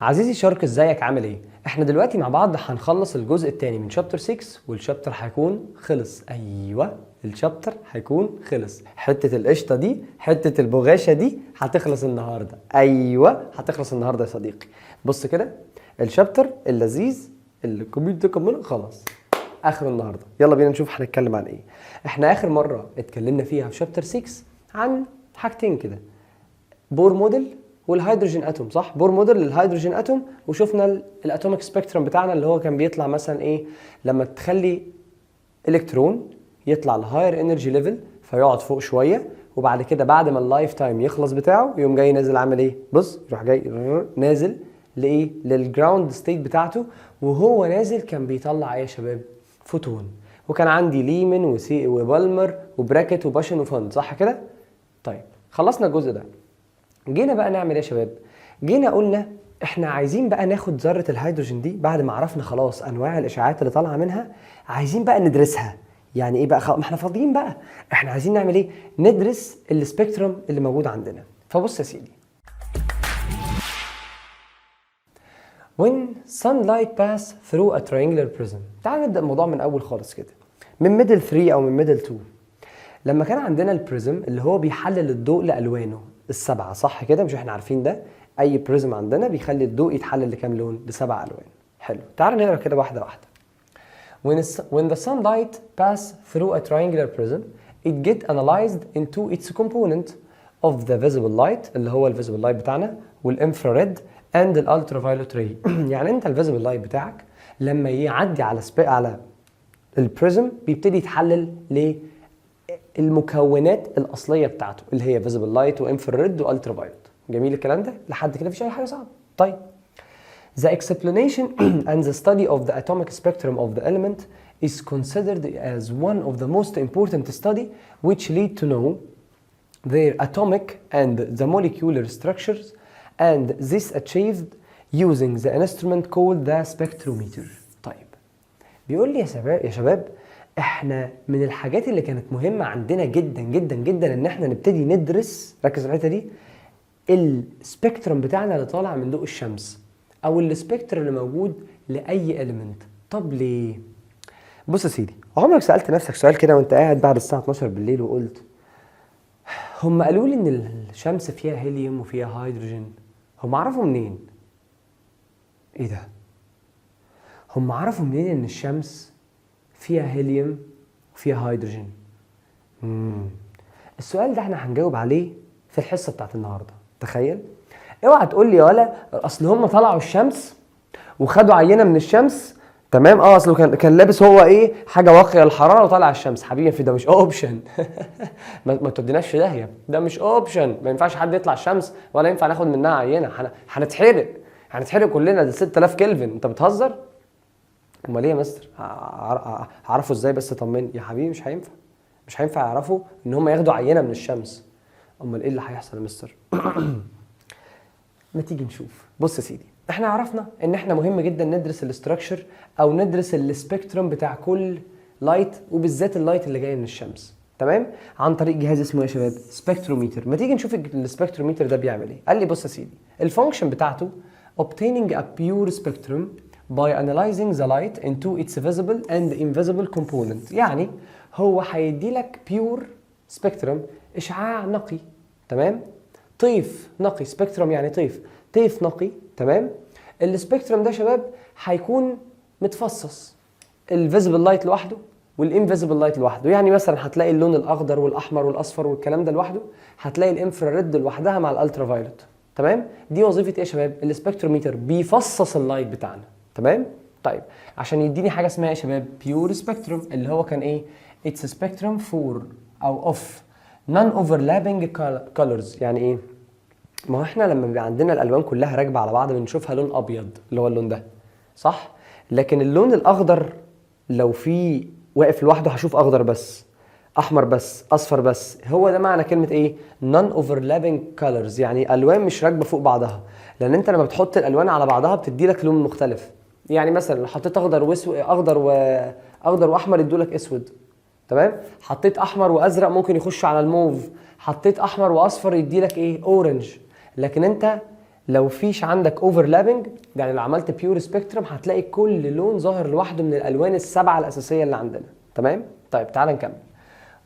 عزيزي شارك، ازيك؟ عامل ايه؟ احنا دلوقتي مع بعض هنخلص الجزء الثاني من شابتر 6 والشابتر هيكون خلص. ايوه الشابتر هيكون خلص. حته القشطه دي، حته البغاشه دي هتخلص النهارده. ايوه هتخلص النهارده يا صديقي. بص كده، الشابتر اللذيذ اللي الكمبيوتر كمله خلاص اخر النهارده. يلا بينا نشوف هنتكلم عن ايه. احنا اخر مره اتكلمنا فيها في شابتر 6 عن حاجتين كده، بور موديل والهيدروجين اتوم. صح، بور موديل للهيدروجين اتوم، وشفنا الاتوميك سبيكترم بتاعنا اللي هو كان بيطلع مثلا ايه لما تخلي الكترون يطلع لهاير انرجي ليفل فيقعد فوق شويه، وبعد كده بعد ما اللايف تايم يخلص بتاعه يقوم جاي نازل عامل ايه؟ بص يروح جاي نازل لايه؟ للجراوند ستيت بتاعته. وهو نازل كان بيطلع ايه يا شباب؟ فوتون. وكان عندي ليمن وسي وبالمر وبراكت وباشن وفند، صح كده؟ طيب خلصنا الجزء ده، جينا بقى نعمل ايه يا شباب؟ جينا قلنا احنا عايزين بقى ناخد ذرة الهيدروجين دي بعد ما عرفنا خلاص انواع الاشعاعات اللي طالعه منها، عايزين بقى ندرسها. يعني ايه بقى؟ ما احنا فاضيين بقى، احنا عايزين نعمل ايه؟ ندرس السبيكترم اللي موجود عندنا. فبص يا سيدي، when sunlight pass through a triangular prism. تعال نبدأ الموضوع من اول خالص كده، من ميدل 3 او من ميدل 2. لما كان عندنا البريزم اللي هو بيحلل الضوء لالوانه السبعه، صح كده؟ مش احنا عارفين ده؟ اي بريزم عندنا بيخلي الضوء يتحلل لكام لون؟ لسبع الوان. حلو، تعال نقرا كده واحده واحده. when the sunlight pass through a triangular prism it get analyzed into its component of the visible light اللي هو الفيزيبل لايت بتاعنا، والانفراريد and الالترافايولت راي. يعني انت الفيزيبل لايت بتاعك لما يعدي على البريزم بيبتدي يتحلل للمكونات الاصليه بتاعته اللي هي فيزيبل لايت وانفراريد والترافايولت. جميل الكلام ده لحد كده؟ مفيش اي حاجه صعبه. طيب the explanation and the study of the atomic spectrum of the element is considered as one of the most important study which lead to know their atomic and the molecular structures, and this achieved using the instrument called the spectrometer. طيب بيقول لي يا شباب احنا من الحاجات اللي كانت مهمه عندنا جدا جدا جدا ان احنا نبتدي ندرس، ركز على الحته دي، السبيكترم بتاعنا اللي طالع من ضوء الشمس او السبيكترم اللي موجود لاي اليمنت. طب ليه؟ بص يا سيدي، عمرك سالت نفسك سؤال كده وانت قاعد بعد الساعه 12 بالليل وقلت هم قالوا لي ان الشمس فيها هيليوم وفيها هيدروجين، هم عرفوا منين؟ ايه ده؟ هم عرفوا منين ان الشمس فيها هيليوم وفيها هيدروجين؟ السؤال ده احنا هنجاوب عليه في الحصه بتاعت النهارده. تخيل، اوعى تقول لي يا ولا اصل هم طلعوا الشمس وخدوا عينه من الشمس، تمام؟ اصله كان لابس هو ايه؟ حاجه واقيه الحراره وطلع الشمس. حبيبي في ده مش اوبشن. ما توديناش في داهيه، ده مش اوبشن. ما ينفعش حد يطلع الشمس ولا ينفع ناخد منها عينه، هنتحرق كلنا. ده 6000 كلفن، انت بتهزر؟ امال ايه يا مستر؟ عرفوا ازاي بس؟ طمني يا حبيبي. مش هينفع يعرفوا ان هم ياخدوا عينه من الشمس. امال ايه اللي هيحصل يا مستر؟ ما تيجي نشوف. بص يا سيدي، احنا عرفنا ان احنا مهم جدا ندرس الاستراكشر او ندرس السبيكترم بتاع كل لايت، وبالذات اللايت اللي جاي من الشمس، تمام؟ عن طريق جهاز اسمه ايه يا شباب؟ سبيكتروميتر. ما تيجي نشوف السبيكتروميتر ده بيعمل ايه. قال لي بص يا سيدي، الفانكشن بتاعته obtaining a pure spectrum by analyzing the light into its visible and invisible component. يعني هو هيدي لك pure spectrum، اشعاع نقي، تمام؟ طيف نقي، سبيكترم يعني طيف نقي، تمام؟ السبيكترم ده يا شباب هيكون متفصص، الفيزيبل لايت لوحده والانفيزيبل لايت لوحده. يعني مثلا هتلاقي اللون الاخضر والاحمر والاصفر والكلام ده لوحده، هتلاقي الانفراريد لوحدها مع الالترافايولت، تمام؟ دي وظيفه ايه يا شباب؟ السبيكتروميتر بيفصص اللايت بتاعنا، تمام؟ طيب عشان يديني حاجه اسمها ايه يا شباب؟ بيور سبيكترم، اللي هو كان ايه؟ اتس سبيكترم فور او اوف non overlapping colors. يعني ايه؟ ما هو احنا لما بيبقى عندنا الالوان كلها راكبه على بعض بنشوفها لون ابيض اللي هو اللون ده، صح؟ لكن اللون الاخضر لو في واقف لوحده هشوف اخضر بس، احمر بس، اصفر بس. هو ده معنى كلمه ايه؟ non overlapping colors، يعني الوان مش راكبه فوق بعضها. لان انت لما بتحط الالوان على بعضها بتدي لك لون مختلف. يعني مثلا لو حطيت اخضر واحمر يدوا لك اسود، تمام؟ حطيت احمر وازرق ممكن يخش على الموف، حطيت احمر واصفر يدي لك ايه؟ اورنج. لكن انت لو فيش عندك اوفرلابنج، يعني لو عملت بيور سبيكترم هتلاقي كل لون ظاهر لوحده من الالوان السبعه الاساسيه اللي عندنا. تمام؟ طيب تعال نكمل.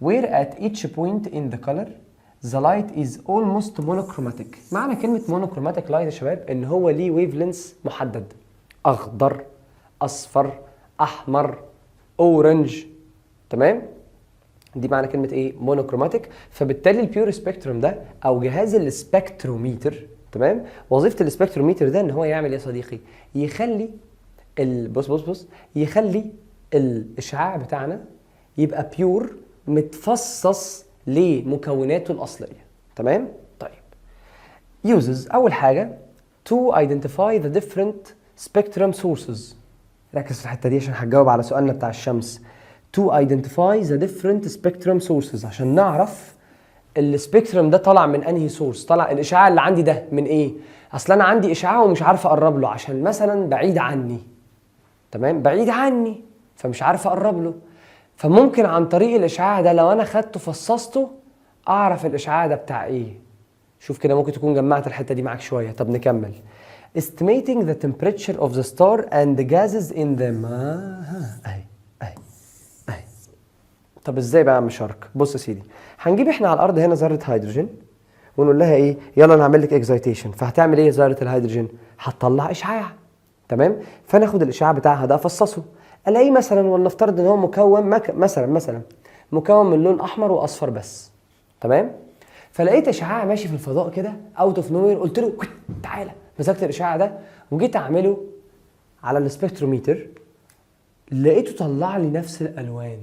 where at each point in the color the light is almost monochromatic. معنى كلمه monochromatic light يا شباب ان هو ليه ويف لينس محدد، اخضر، اصفر، احمر، اورنج. تمام؟ دي معنى كلمه ايه؟ مونوكروماتيك. فبالتالي البيور سبيكتروم ده او جهاز السبكتروميتر، تمام، وظيفه السبكتروميتر ده ان هو يعمل ايه يا صديقي؟ يخلي بص يخلي الاشعاع بتاعنا يبقى بيور، متفصص لمكوناته الاصليه. تمام؟ طيب uses اول حاجه to identify the different spectrum sources. ركز في الحته دي عشان هتجاوب على سؤالنا بتاع الشمس. to identify the different spectrum sources، عشان نعرف السبيكترم ده طالع من انهي سورس، طالع الاشعاع اللي عندي ده من ايه. اصل انا عندي اشعاع ومش عارف اقرب له عشان مثلا بعيد عني. تمام؟ بعيد عني فمش عارف اقرب له، فممكن عن طريق الاشعاع ده لو انا خدته فصصته اعرف الاشعاع ده بتاع ايه. شوف كده، ممكن تكون جمعت الحته دي معاك شويه. طب نكمل. estimating the temperature of the star and the gases in them. اهي. طب ازاي بقى يا عم شارك؟ بص يا سيدي، هنجيب احنا على الارض هنا ذره هيدروجين ونقول لها ايه؟ يلا نعمل لك اكزايتيشن. فهتعمل ايه ذره الهيدروجين؟ هتطلع اشعاع. تمام؟ فناخد الاشعاع بتاعها ده افصصه، الاقيه مثلا، ولنفترض ان هو مكون مثلا مكون من لون احمر واصفر بس. تمام؟ فلقيت اشعاع ماشي في الفضاء كده اوت اوف نوير، قلت له تعالى، مسكت الاشعاع ده وجيت اعمله على السبكتروميتر، لقيته طلع لي نفس الالوان.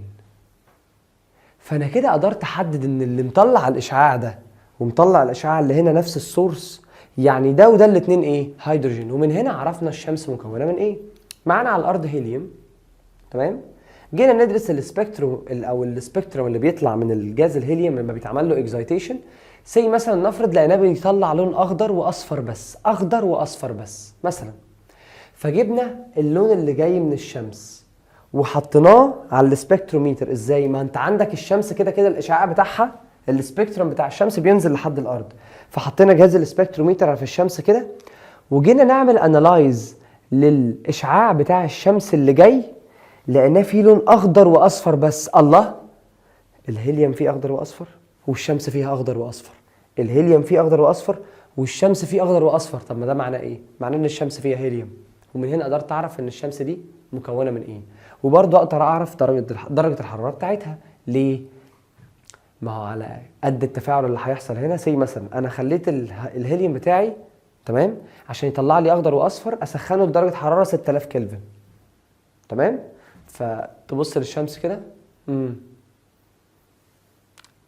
فانا كده قدرت احدد ان اللي مطلع الاشعاع ده ومطلع الاشعاع اللي هنا نفس السورس، يعني ده وده الاثنين ايه؟ هيدروجين. ومن هنا عرفنا الشمس مكونه من ايه. معانا على الارض هيليوم. تمام؟ جينا ندرس السبكتروم او السبكتروم اللي بيطلع من الجاز الهيليوم لما بيتعمل له اكزايتيشن. سي مثلا نفرض لقيناه بيطلع لون اخضر واصفر بس، اخضر واصفر بس مثلا. فجبنا اللون اللي جاي من الشمس وحطيناه على السبكتروميتر. ازاي؟ ما انت عندك الشمس كده كده الاشعاع بتاعها، السبكتروم بتاع الشمس بينزل لحد الارض. فحطينا جهاز السبكتروميتر في الشمس كده، وجينا نعمل انالايز للاشعاع بتاع الشمس اللي جاي، لقيناه فيه لون اخضر واصفر بس. الله، الهيليوم فيه اخضر واصفر والشمس فيها اخضر واصفر، الهيليوم فيه اخضر واصفر والشمس فيه اخضر واصفر. طب ما ده معناه ايه؟ معناه ان الشمس فيها هيليوم. ومن هنا قدرت اعرف ان الشمس دي مكونه من ايه. وبرضه اقدر اعرف درجه الحراره بتاعتها. ليه؟ ما هو على قد التفاعل اللي هيحصل هنا. سي مثلا انا خليت الهيليوم بتاعي، تمام، عشان يطلع لي اخضر واصفر اسخنه لدرجه حراره 6000 كلفن. تمام؟ فتبص للشمس كده،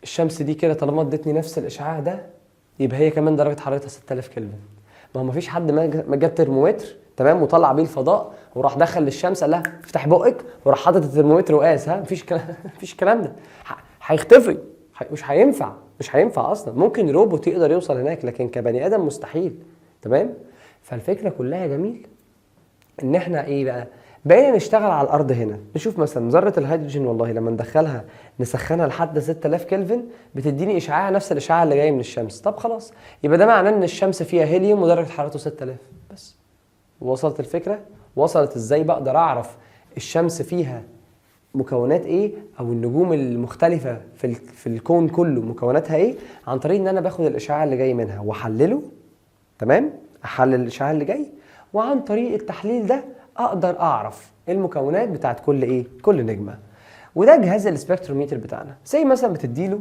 الشمس دي كده طالما ادتني نفس الاشعاع ده يبقى هي كمان درجه حرارتها 6000 كلفن. ما هو مفيش حد ما جاب ترمومتر، تمام، وطلع بيه الفضاء وراح دخل للشمس قال لها افتح بقك وراح حاطط الترمومتر وقاس. مفيش الكلام ده، هيختفي، مش هينفع اصلا. ممكن روبوت يقدر يوصل هناك لكن كبني ادم مستحيل. تمام؟ فالفكره كلها جميل ان احنا ايه بقى؟ بقينا نشتغل على الارض هنا، نشوف مثلا ذره الهيدروجين، والله لما ندخلها نسخنها لحد 6000 كلفن بتديني اشعاع نفس الاشعاع اللي جاي من الشمس. طب خلاص، يبقى ده معناه ان الشمس فيها هيليوم ودرجه حرارته 6000 بس. وصلت الفكره؟ وصلت ازاي بقدر اعرف الشمس فيها مكونات ايه، او النجوم المختلفه في الكون كله مكوناتها ايه؟ عن طريق ان انا باخد الاشعاع اللي جاي منها واحلله. تمام؟ احلل الاشعاع اللي جاي، وعن طريق التحليل ده اقدر اعرف المكونات بتاعت كل نجمه. وده جهاز السبكتروميتر بتاعنا. زي مثلا بتديله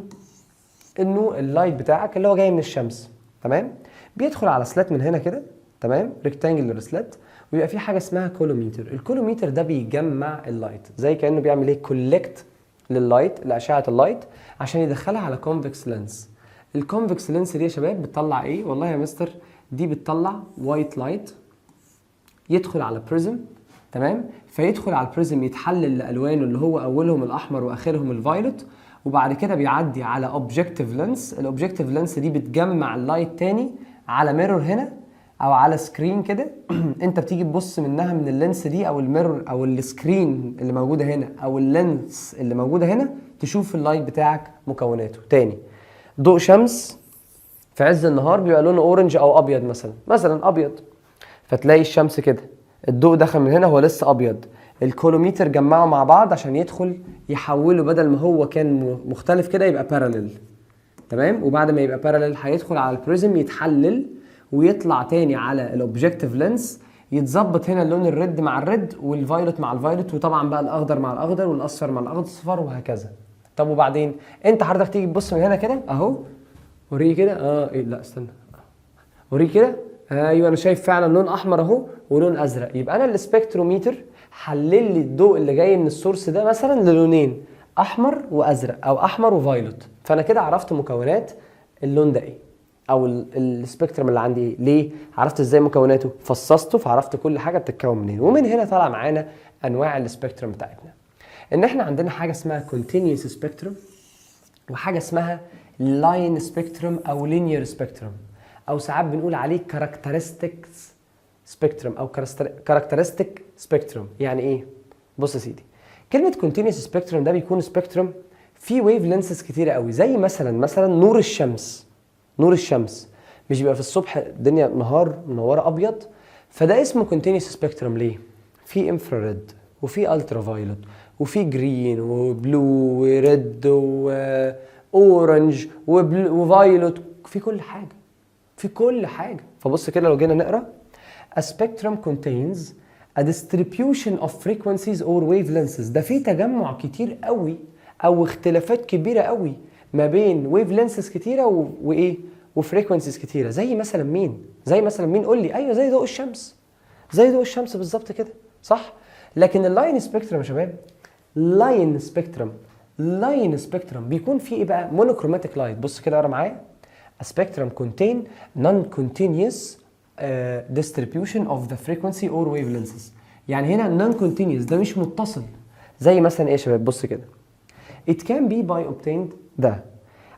انه اللايت بتاعك اللي هو جاي من الشمس، تمام، بيدخل على سلات من هنا كده، تمام، ريكتانجلر سلات، ويبقى في حاجه اسمها كولوميتر. الكولوميتر ده بيجمع اللايت، زي كانه بيعمل ايه؟ كولكت لللايت، لاشعه اللايت، عشان يدخلها على كونفكس لينس. الكونفكس لينس دي يا شباب بتطلع ايه؟ والله يا مستر دي بتطلع وايت لايت يدخل على بريزم، تمام، فيدخل على البريزم يتحلل لالوانه اللي هو اولهم الاحمر واخرهم الفايلوت، وبعد كده بيعدي على اوبجكتيف لينس. الاوبجكتيف لينس دي بتجمع اللايت تاني على ميرور هنا او على سكرين كده. انت بتيجي تبص منها من اللينس دي او الميرور او السكرين اللي موجوده هنا او اللينس اللي موجوده هنا، تشوف اللايت بتاعك مكوناته. تاني، ضوء شمس في عز النهار بيبقى لونه اورنج او ابيض، مثلا ابيض. فتلاقي الشمس كده الضوء دخل من هنا هو لسه ابيض، الكولوميتر جمعه مع بعض عشان يدخل يحوله بدل ما هو كان مختلف كده يبقى باراليل. تمام. وبعد ما يبقى باراليل هيدخل على البريزم يتحلل ويطلع تاني على الاوبجكتيف لينس، يتظبط هنا اللون الريد مع الريد والفايلوت مع الفايلوت، وطبعا بقى الاخضر مع الاخضر والاصفر مع الاصفر وهكذا. طب وبعدين انت حضرتك تيجي تبص من هنا كده اهو، وريه كده ايه لا استنى، وريه كده ايوه انا شايف فعلا لون احمر اهو ولون ازرق. يبقى انا السبكتروميتر حلل لي الضوء اللي جاي من السورس ده مثلا للونين، احمر وازرق او احمر وفايلوت. فانا كده عرفت مكونات اللون ده ايه او السبيكترم اللي عندي ايه. ليه؟ عرفت ازاي مكوناته، فصصته، فعرفت كل حاجه بتتكون منين. ومن هنا طلع معانا انواع السبيكترم بتاعتنا. ان احنا عندنا حاجه اسمها continuous سبيكترم، وحاجه اسمها لاين سبيكترم او لينير سبيكترم، او ساعات بنقول عليه كاركترستكس سبيكترم او كاركترستيك سبيكترم. يعني ايه؟ بص يا سيدي، كلمه continuous سبيكترم ده بيكون سبيكترم فيه ويف لينسز كتيره قوي، زي مثلا نور الشمس. نور الشمس مش بيبقى في الصبح الدنيا نهار منوره ابيض، فده اسمه continuous سبيكترم. ليه؟ في انفراريد وفي الترا فايلوت وفي جرين وبلو وريد واورنج وفايلوت، في كل حاجه، في كل حاجه. فبص كده لو جينا نقرا a spectrum contains a distribution of frequencies or wavelengths، ده في تجمع كتير قوي او اختلافات كبيره قوي ما بين ويف لينسز كتيره وايه وفريكونسيز كتيره. زي مثلا مين؟ قول لي. ايوه زي ضوء الشمس، زي ضوء الشمس بالظبط كده، صح؟ لكن اللاين سبيكترم يا شباب، لاين سبيكترم بيكون فيه ايه بقى؟ مونوكروماتيك لايت. بص كده اقرا معايا. A spectrum contain non-continuous distribution of the frequency or wavelengths. يعني هنا non-continuous ده مش متصل. زي مثلا ايه يا شباب؟ بص كده. It can be by obtained ده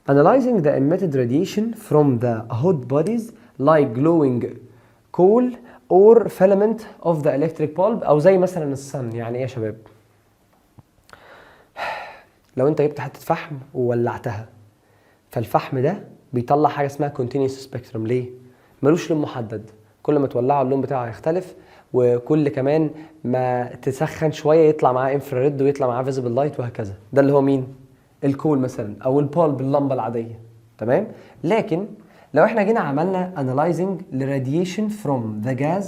analyzing the emitted radiation from the hot bodies like glowing coal or filament of the electric bulb، او زي مثلا الصن. يعني ايه يا شباب؟ لو انت جبت حته فحم وولعتها، فالفحم ده بيطلع حاجه اسمها continuous spectrum. ليه؟ ملوش لون محدد، كل ما تولعه اللون بتاعه هيختلف، وكل كمان ما تسخن شويه يطلع معاه انفراريد ويطلع معاه فيزيبل لايت وهكذا. ده اللي هو مين؟ الكول مثلا او البولب، اللمبه العاديه. تمام. لكن لو احنا جينا عملنا analyzing the radiation from the gas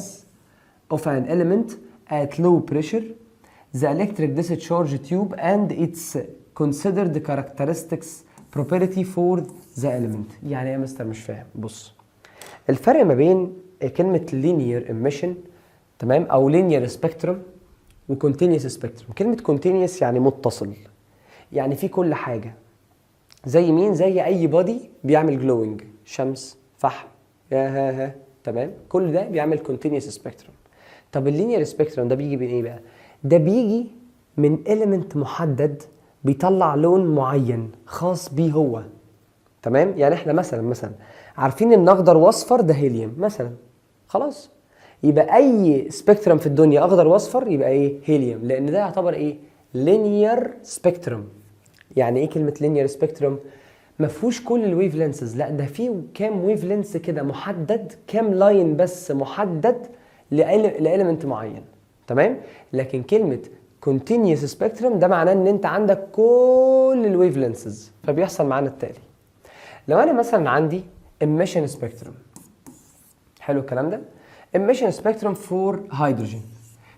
of an element at low pressure the electric discharge tube and its considered characteristics property for the element. يعني ايه يا مستر؟ مش فاهم. بص، الفرق ما بين كلمه linear emission تمام او linear spectrum و continuous spectrum. كلمه continuous يعني متصل، يعني في كل حاجه. زي مين؟ زي اي بودي بيعمل جلوينج، شمس، فحم، تمام، كل ده بيعمل continuous spectrum. طب اللينير سبيكترم ده بيجي من ايه بقى؟ ده بيجي من element محدد بيطلع لون معين خاص بيه هو. تمام. يعني احنا مثلا عارفين ان اخضر واصفر ده هيليوم مثلا، خلاص، يبقى اي سبيكترم في الدنيا اخضر واصفر يبقى ايه؟ هيليوم، لان ده يعتبر ايه؟ لينير سبيكترم. يعني ايه كلمه لينير سبيكترم؟ ما فيهوش كل الويف لينسز، لا ده فيه كام ويف لينس كده محدد، كام لاين بس محدد لإليمنت معين. تمام. لكن كلمه continuous spectrum ده معناه ان انت عندك كل الويف لينسز. فبيحصل معانا التالي. لو انا مثلا عندي emission spectrum، حلو الكلام ده، emission spectrum for hydrogen،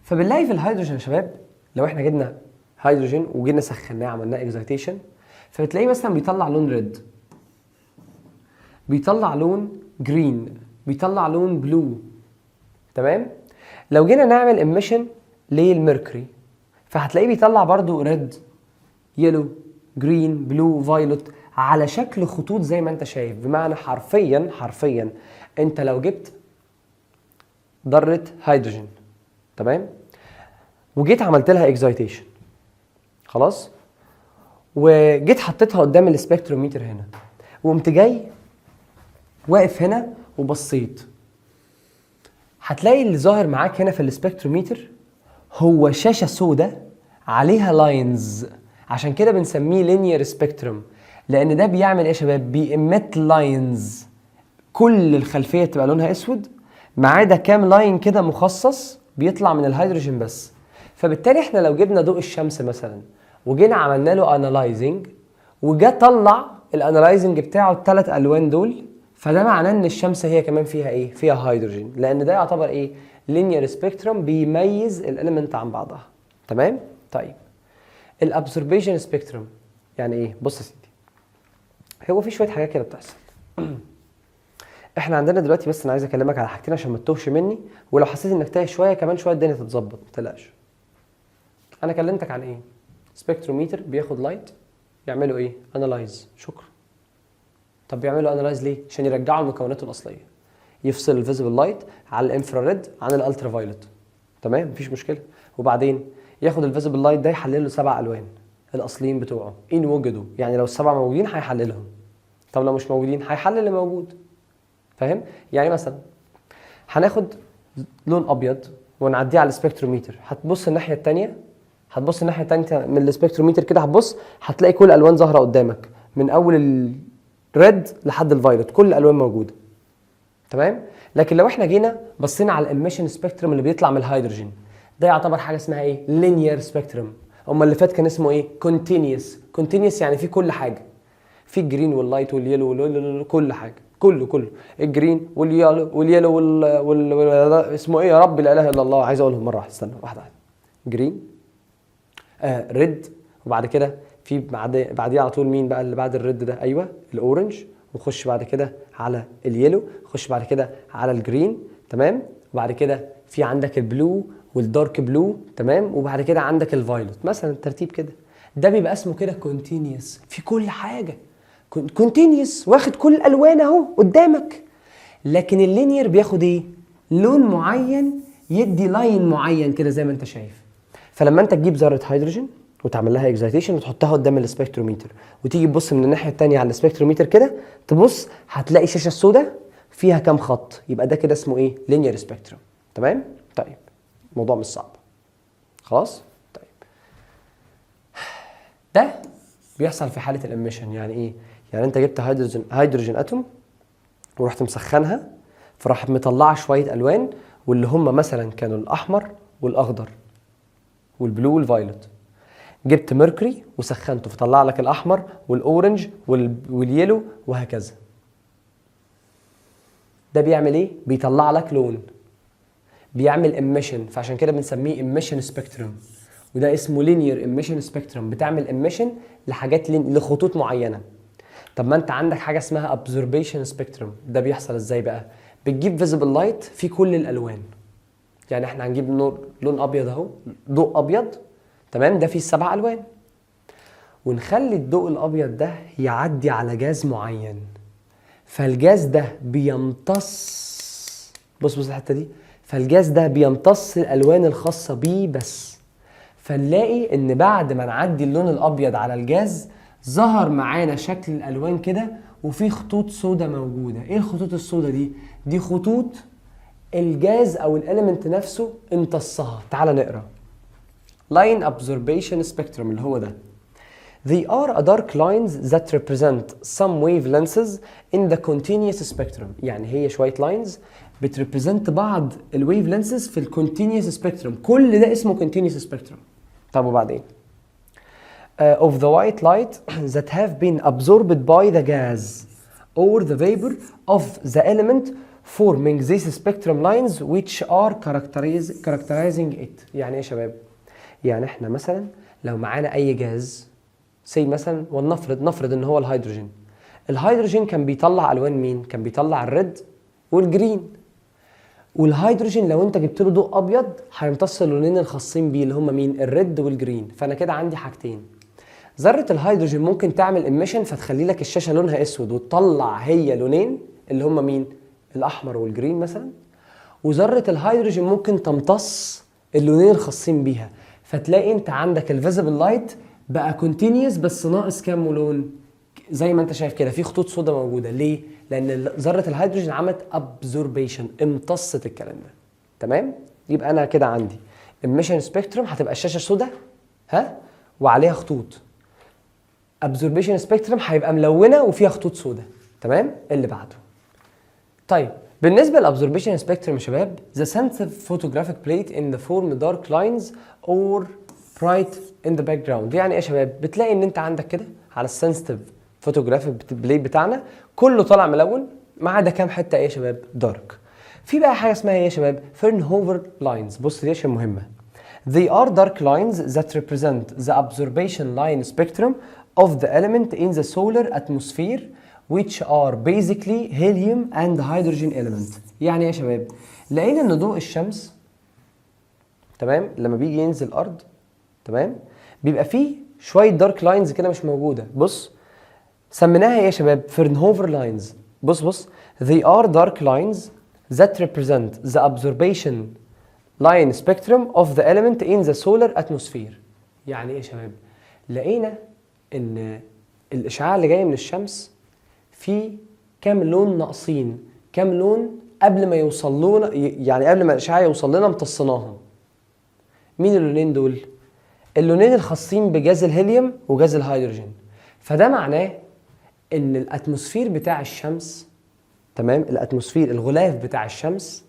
فبنلاقي في الهيدروجين يا شباب لو احنا جبنا هيدروجين وجينا سخناه عملناه اكزايتيشن، فبتلاقيه مثلا بيطلع لون ريد، بيطلع لون جرين، بيطلع لون بلو. تمام. لو جينا نعمل ايميشن للميركوري فهتلاقيه بيطلع برضو ريد، يلو، جرين، بلو، فايلوت، على شكل خطوط زي ما انت شايف. بمعنى حرفيا انت لو جبت ذره هيدروجين تمام وجيت عملت لها اكزايتيشن خلاص، وجيت حطيتها قدام السبكتروميتر هنا، وقمت جاي واقف هنا وبصيت، هتلاقي اللي ظاهر معاك هنا في السبكتروميتر هو شاشه سوداء عليها لاينز. عشان كده بنسميه لينير سبيكتروم، لان ده بيعمل ايه يا شباب؟ بيمت لاينز كل الخلفيه تبقى لونها اسود ما عدا كام لاين كده مخصص بيطلع من الهيدروجين بس. فبالتالي احنا لو جبنا ضوء الشمس مثلا وجينا عملنا له انالايزنج وجا طلع الانالايزنج بتاعه الثلاث الوان دول، فده معناه ان الشمس هي كمان فيها ايه؟ فيها هيدروجين، لان ده يعتبر ايه؟ لينير سبيكترم بيميز الاليمنت عن بعضها. تمام؟ طيب الابزوربيشن سبيكترم يعني ايه؟ بص يا سيدي، هو في شويه حاجات كده بتحصل. احنا عندنا دلوقتي، بس انا عايز اكلمك على حاجتين عشان ما تتوهش مني، ولو حسيت انك تايه شويه كمان شويه الدنيا تتظبط، ما تقلقش. انا كلمتك عن ايه؟ سبيكتروميتر بياخد لايت يعملوا ايه؟ انالايز. شكرا. طب بيعملوا انالايز ليه؟ عشان يرجعوا المكونات الاصليه. يفصل الفيزيبل لايت على الانفراريد عن الالترا فايولت. تمام؟ مفيش مشكله. وبعدين ياخد الفيزيبل لايت ده يحلله 7 الوان الاصليين بتوعه ان وجدوا، يعني لو السبعه موجودين هيحللهم. طب لو مش موجودين هيحلل اللي موجود. فاهم؟ يعني مثلا هناخد لون ابيض ونعديه على السبكتروميتر، هتبص الناحيه الثانيه، من السبكتروميتر كده، هتبص هتلاقي كل الالوان ظاهره قدامك من اول الريد لحد الفايولت، كل الالوان موجوده. تمام؟ لكن لو احنا جينا بصينا على الاميشن سبيكترم اللي بيطلع من الهيدروجين، ده يعتبر حاجه اسمها ايه؟ لينير سبيكترم. اما اللي فات كان اسمه ايه؟ كونتينيوس يعني في كل حاجه، في الجرين واللايت واليلو كل حاجه، كله الجرين واليلو اسمه ايه يا رب؟ لا اله الا الله، عايز اقولهم مره واحده، استنى واحده. جرين، ريد، وبعد كده في بعديه على طول مين بقى اللي بعد الريد ده؟ ايوه الاورنج، وخش بعد كده على اليلو، خش بعد كده على الجرين. تمام؟ وبعد كده في عندك البلو والدارك بلو. تمام؟ وبعد كده عندك الفايولت مثلا، الترتيب كده. ده بيبقى اسمه كده كونتينيوس، في كل حاجه كونتينيوس، واخد كل الالوان اهو قدامك. لكن اللينير بياخد ايه؟ لون معين يدي لاين معين كده زي ما انت شايف. فلما انت تجيب ذره هيدروجين وتعمل لها اكزايتيشن وتحطها قدام السبكتروميتر، وتيجي تبص من الناحيه الثانيه على السبكتروميتر كده، تبص هتلاقي شاشه سوداء فيها كام خط، يبقى ده كده اسمه ايه؟ لينير سبيكتروم. تمام؟ طيب الموضوع مش صعب خلاص. طيب ده بيحصل في حاله الاميشن. يعني ايه؟ يعني انت جبت هيدروجين اتوم ورحت مسخنها، فراح مطلعه شويه الوان، واللي هم مثلا كانوا الاحمر والاخضر والبلو والفايولت. جبت ميركوري وسخنته فطلع لك الاحمر والاورنج واليلو وهكذا. ده بيعمل ايه؟ بيطلع لك لون، بيعمل اميشن، فعشان كده بنسميه اميشن سبيكتروم. وده اسمه لينير اميشن سبيكتروم، بتعمل اميشن لحاجات لخطوط معينه. طب ما انت عندك حاجه اسمها ابزوربيشن سبيكتروم، ده بيحصل ازاي بقى؟ بتجيب فيزيبل لايت في كل الالوان. يعني احنا هنجيب لون ابيض اهو، ضوء ابيض. تمام؟ ده فيه 7 الوان، ونخلي الضوء الابيض ده يعدي على جاز معين، فالجاز ده بيمتص، بص الحته دي، فالجاز ده بيمتص الالوان الخاصه بيه بس. فنلاقي ان بعد ما نعدي اللون الابيض على الجاز ظهر معانا شكل الالوان كده، وفي خطوط سوداء موجوده. ايه الخطوط السوداء دي؟ دي خطوط الجاز او الاليمنت نفسه امتصها. تعال نقرا. line absorption spectrum اللي هو ده. They are a dark lines that represent some wavelengths in the continuous spectrum. يعني هي شوية lines بتريبريزنت بعض الويف لينسز في الكونتينيوس سبيكتروم. كل ده اسمه continuous spectrum. طب وبعدين؟ Of the white light that have been absorbed by the gas or the vapor of the element forming these spectrum lines which are characterizing it. يعني ايه يا شباب؟ يعني احنا مثلا لو معانا اي جاز سي مثلا، ونفرض ان هو الهيدروجين. الهيدروجين كان بيطلع الوان مين؟ كان بيطلع الريد والجرين. والهيدروجين لو انت جبت له ضوء ابيض هيمتص اللونين الخاصين بيه اللي هم مين؟ الريد والجرين. فانا كده عندي حاجتين. ذره الهيدروجين ممكن تعمل ايميشن فتخلي لك الشاشه لونها اسود وتطلع هي لونين اللي هم مين؟ الاحمر والجرين مثلا. وذره الهيدروجين ممكن تمتص اللونين الخاصين بيها، فتلاقي انت عندك الفيزيبل لايت بقى كونتينيوس بس ناقص كام لون؟ زي ما انت شايف كده في خطوط سوداء موجوده. ليه؟ لان ذره الهيدروجين عملت ابزوربيشن، امتصت الكلام ده. تمام؟ يبقى انا كده عندي ايميشن سبيكتروم هتبقى الشاشه سوداء وعليها خطوط. ابزوربيشن سبيكتروم هيبقى ملونه وفيها خطوط سوداء. تمام؟ اللي بعده طيب بالنسبه للابزوربيشن سبيكترم يا شباب the sensitive photographic plate in the form dark lines or bright in the background. يعني ايه يا شباب؟ بتلاقي ان انت عندك كده على السنسيتيف فوتوجرافيك بليت بتاعنا كله طالع ملون ما عدا كام حته ايه يا شباب؟ دارك. في بقى حاجه اسمها ايه يا شباب؟ فيرنهوفر لاينز. بص دي عشان مهمه. They are dark lines that represent the absorption line spectrum of the element in the solar atmosphere which are basically helium and hydrogen element. يعني ايه يا شباب؟ لقينا ان ضوء الشمس تمام لما بيجي ينزل الارض تمام بيبقى فيه شويه دارك لاينز كده مش موجوده. بص سميناها ايه يا شباب؟ فيرنهوفر لاينز. بص they are dark lines that represent the absorption line spectrum of the element in the solar atmosphere. يعني ايه يا شباب؟ لقينا ان الاشعاع اللي جاي من الشمس فيه كام لون ناقصين، كام لون قبل ما يوصل لنا، يعني قبل ما الاشعاع يوصل لنا امتصيناهم. مين اللونين دول؟ اللونين الخاصين بجاز الهيليوم وجاز الهيدروجين. فده معناه ان الاتموسفير بتاع الشمس تمام، الاتموسفير الغلاف بتاع الشمس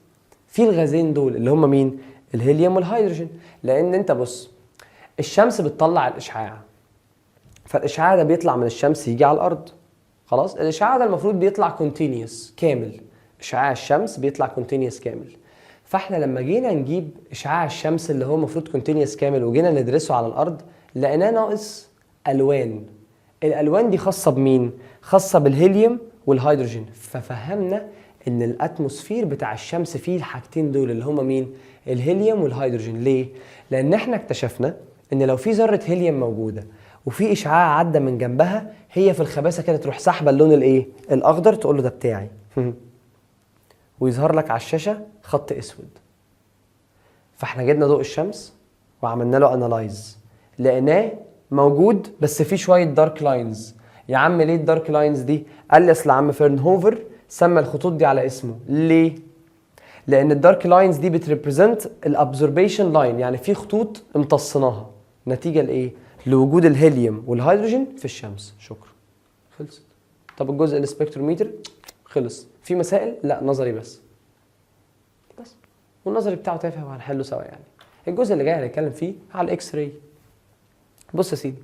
فيه الغازين دول اللي هم مين؟ الهيليوم والهيدروجين. لان انت بص الشمس بتطلع الاشعاع، فالاشعاع ده بيطلع من الشمس يجي على الارض. خلاص الاشعاع ده المفروض بيطلع كونتينيوس كامل، اشعاع الشمس بيطلع كونتينيوس كامل. فاحنا لما جينا نجيب اشعاع الشمس اللي هو المفروض كونتينيوس كامل وجينا ندرسه على الارض لقيناه ناقص الوان. الالوان دي خاصه بمين؟ خاصه بالهيليوم والهيدروجين. ففهمنا ان الاتموسفير بتاع الشمس فيه الحاجتين دول اللي هما مين؟ الهيليوم والهيدروجين. ليه؟ لان احنا اكتشفنا ان لو في ذره هيليوم موجوده وفي اشعاع عدى من جنبها هي في الخباثه كده تروح سحبه اللون الايه؟ الاخضر، تقول له ده بتاعي ويظهر لك على الشاشه خط اسود. فاحنا جبنا ضوء الشمس وعملنا له انالايز لقيناه موجود بس فيه شويه دارك لاينز. يا عم ليه الدارك لاينز دي؟ قال لي اصل عم فيرنهوفر سمى الخطوط دي على اسمه. ليه؟ لان الدارك لاينز دي بتريبريزنت الابزوربيشن لاين، يعني في خطوط امتصيناها نتيجه لايه؟ لوجود الهيليوم والهيدروجين في الشمس. شكرا خلصت. طب الجزء السبكتروميتر خلص. في مسائل؟ لا نظري بس والنظري بتاعه تافه وهنحله سوا. يعني الجزء اللي جاي هنتكلم فيه على الاكس راي. بص يا سيدي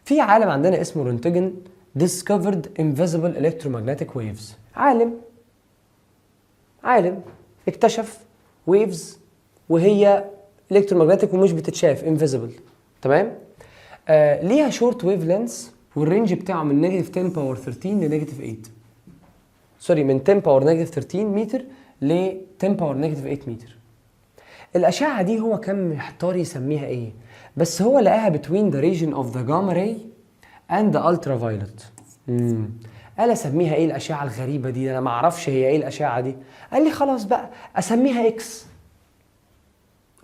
في عالم عندنا اسمه رونتجن discovered invisible electromagnetic waves. عالم اكتشف ويفز وهي الكترومagnetic ومش بتتشاف invisible تمام. ليها شورت ويف لينس والرينج بتاعه من نيجاتيف 10 باور 13 لنيجاتيف 8 سوري من 10 باور نيجاتيف 13 متر ل 10 باور نيجاتيف 8 متر. الاشعه دي هو كان محتار يسميها ايه، بس هو لقاها between the region of the gamma ray and the ultraviolet. قال اسميها ايه الاشعه الغريبه دي؟ انا ما اعرفش هي ايه الاشعه دي. قال لي خلاص بقى اسميها اكس.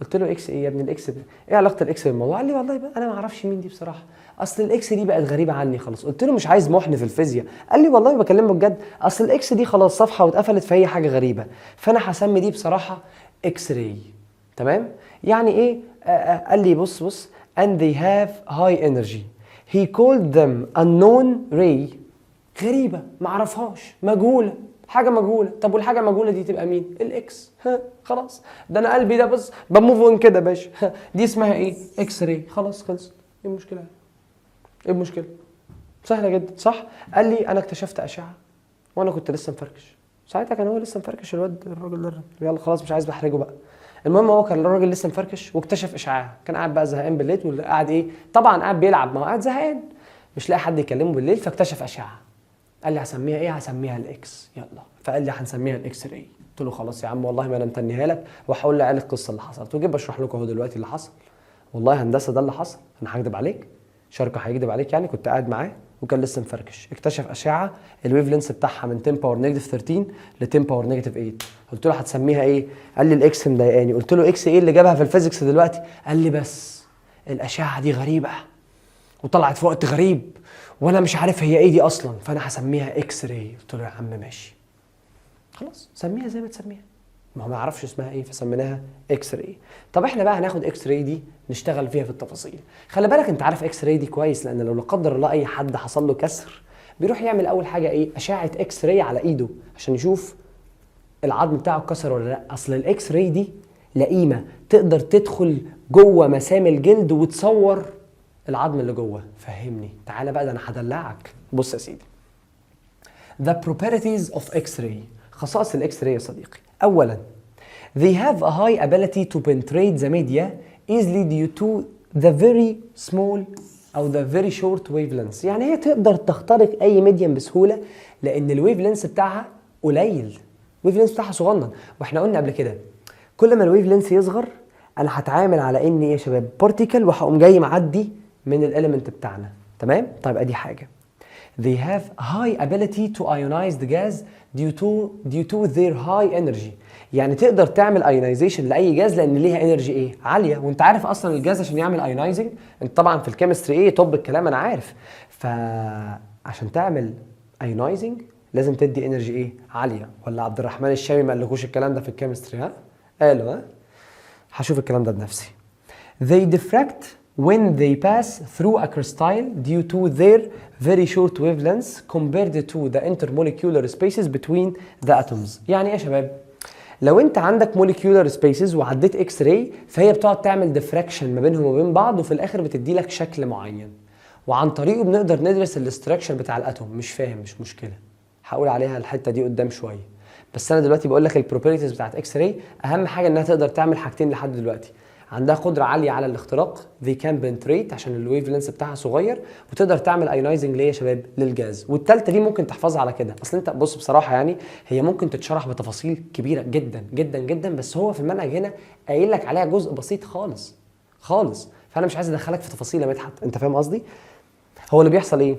قلت له اكس ايه يا ابني؟ الاكس ده ايه علاقه الاكس بالموضوع؟ قال لي والله بقى انا ما اعرفش مين دي بصراحه، اصل الاكس دي بقت غريبه عني خلاص. قلت له مش عايز محن في الفيزياء. قال لي والله بكلمك بجد، اصل الاكس دي خلاص صفحه واتقفلت فهي حاجه غريبه، فانا هسمي دي بصراحه اكس راي. تمام؟ يعني ايه؟ قال لي بص and they have high energy he called them unknown ray. غريبه ما اعرفهاش، مجهوله، حاجه مجهوله. طب والحاجه المجهوله دي تبقى مين؟ الاكس. خلاص ده انا قلبي ده بص بموف اون كده يا باشا. دي اسمها ايه؟ اكس راي. خلاص خلص. ايه المشكله؟ ايه المشكله؟ سهله جدا صح؟ قال لي انا اكتشفت اشعه وانا كنت لسه مفركش. ساعتها كان هو لسه مفركش الواد الراجل ده. يلا خلاص مش عايز بحرجه بقى. المهم هو كان الراجل لسه مفركش واكتشف اشعاع، كان قاعد بقى زهقان بالليل وقاعد ايه؟ طبعا قاعد بيلعب، ما هو قاعد زهقان مش لاقي حد يكلمه بالليل، فاكتشف اشعه. قال لي هسميها ايه؟ هسميها الاكس. يلا فقال لي هنسميها الاكس راي. قلت له خلاص يا عم والله ما انا متنيها لك وهقول لعيال القصه اللي حصلت وجيب اشرح لكم اهو دلوقتي اللي حصل. والله هندسه ده اللي حصل، انا هكدب عليك؟ شركه هيكدب عليك يعني؟ كنت قاعد معاه وكان لسه مفركش، اكتشف اشعه الويف لينس بتاعها من 10 باور نيجاتيف 13 ل 10 باور نيجاتيف 8. قلت له هتسميها ايه؟ قال لي الاكس مضايقاني. قلت له اكس ايه اللي جابها في الفيزيكس دلوقتي؟ قال لي بس الاشعه دي غريبه وطلعت في وقت غريب وانا مش عارف هي ايه دي اصلا، فانا هسميها اكس راي. قلت له يا عم ماشي خلاص سميها زي ما تسميها، ما هو ما يعرفش اسمها ايه فسميناها اكس راي. طب احنا بقى هناخد اكس راي دي نشتغل فيها في التفاصيل. خلي بالك انت عارف اكس راي دي كويس، لان لو لا قدر الله اي حد حصل له كسر بيروح يعمل اول حاجه ايه؟ اشعه اكس راي على ايده عشان يشوف العظم بتاعه اتكسر ولا لا. اصل الاكس راي دي لئيمه، تقدر تدخل جوه مسام الجلد وتصور العظم اللي جوه. فهمني، تعالى بقى، ده انا هدلعك. بص يا سيدي، The properties of X-ray. خصائص الاكس راي يا صديقي. اولا they have a high ability to penetrate the media easily due to the very small او the very short wavelengths. يعني هي تقدر تخترق اي ميديم بسهوله لان الويف لينس بتاعها قليل، الويف لينس بتاعها صغنن. واحنا قلنا قبل كده كل ما الويف لينس يصغر انا هتعامل على ان ايه يا شباب؟ بارتيكل، وهقوم جاي معدي من الاليمنت بتاعنا. تمام؟ طيب ادي حاجه. They have high ability to ionize the gas due to their high energy. يعني تقدر تعمل ionization لاي جاز لان ليها انرجي ايه؟ عاليه. وانت عارف اصلا الجاز عشان يعمل ionizing، انت طبعا في الكيمستري ايه طب الكلام انا عارف، فعشان تعمل ionizing لازم تدي انرجي ايه؟ عاليه. ولا عبد الرحمن الشامي ما قالكوش الكلام ده في الكيمستري؟ ها؟ قالوا. ها؟ هشوف الكلام ده بنفسي. They diffract when they pass through a crystal due to their very short wavelengths compared to the intermolecular spaces between the atoms. يعني ايه يا شباب؟ لو انت عندك molecular spaces وعديت اكس راي فهي بتقعد تعمل ديفراكشن ما بينهم وبين بعض، وفي الاخر بتدي لك شكل معين، وعن طريقه بنقدر ندرس الاستراكشر بتاع الاتوم. مش فاهم؟ مش مشكله، هقول عليها الحته دي قدام شويه. بس انا دلوقتي بقول لك البروبرتيز بتاعت اكس راي. اهم حاجه انها تقدر تعمل حاجتين لحد دلوقتي: عندها قدره عاليه على الاختراق they can penetrate عشان الويف لينس بتاعها صغير، وتقدر تعمل ايونايزنج ليه يا شباب؟ للجاز. والثالثه دي ممكن تحفظها على كده. اصل انت بص بصراحه يعني هي ممكن تتشرح بتفاصيل كبيره جدا جدا جدا، بس هو في المنهج هنا قايل لك عليها جزء بسيط خالص خالص، فانا مش عايز ادخلك في تفاصيل يا مدحت. انت فاهم قصدي؟ هو اللي بيحصل ايه؟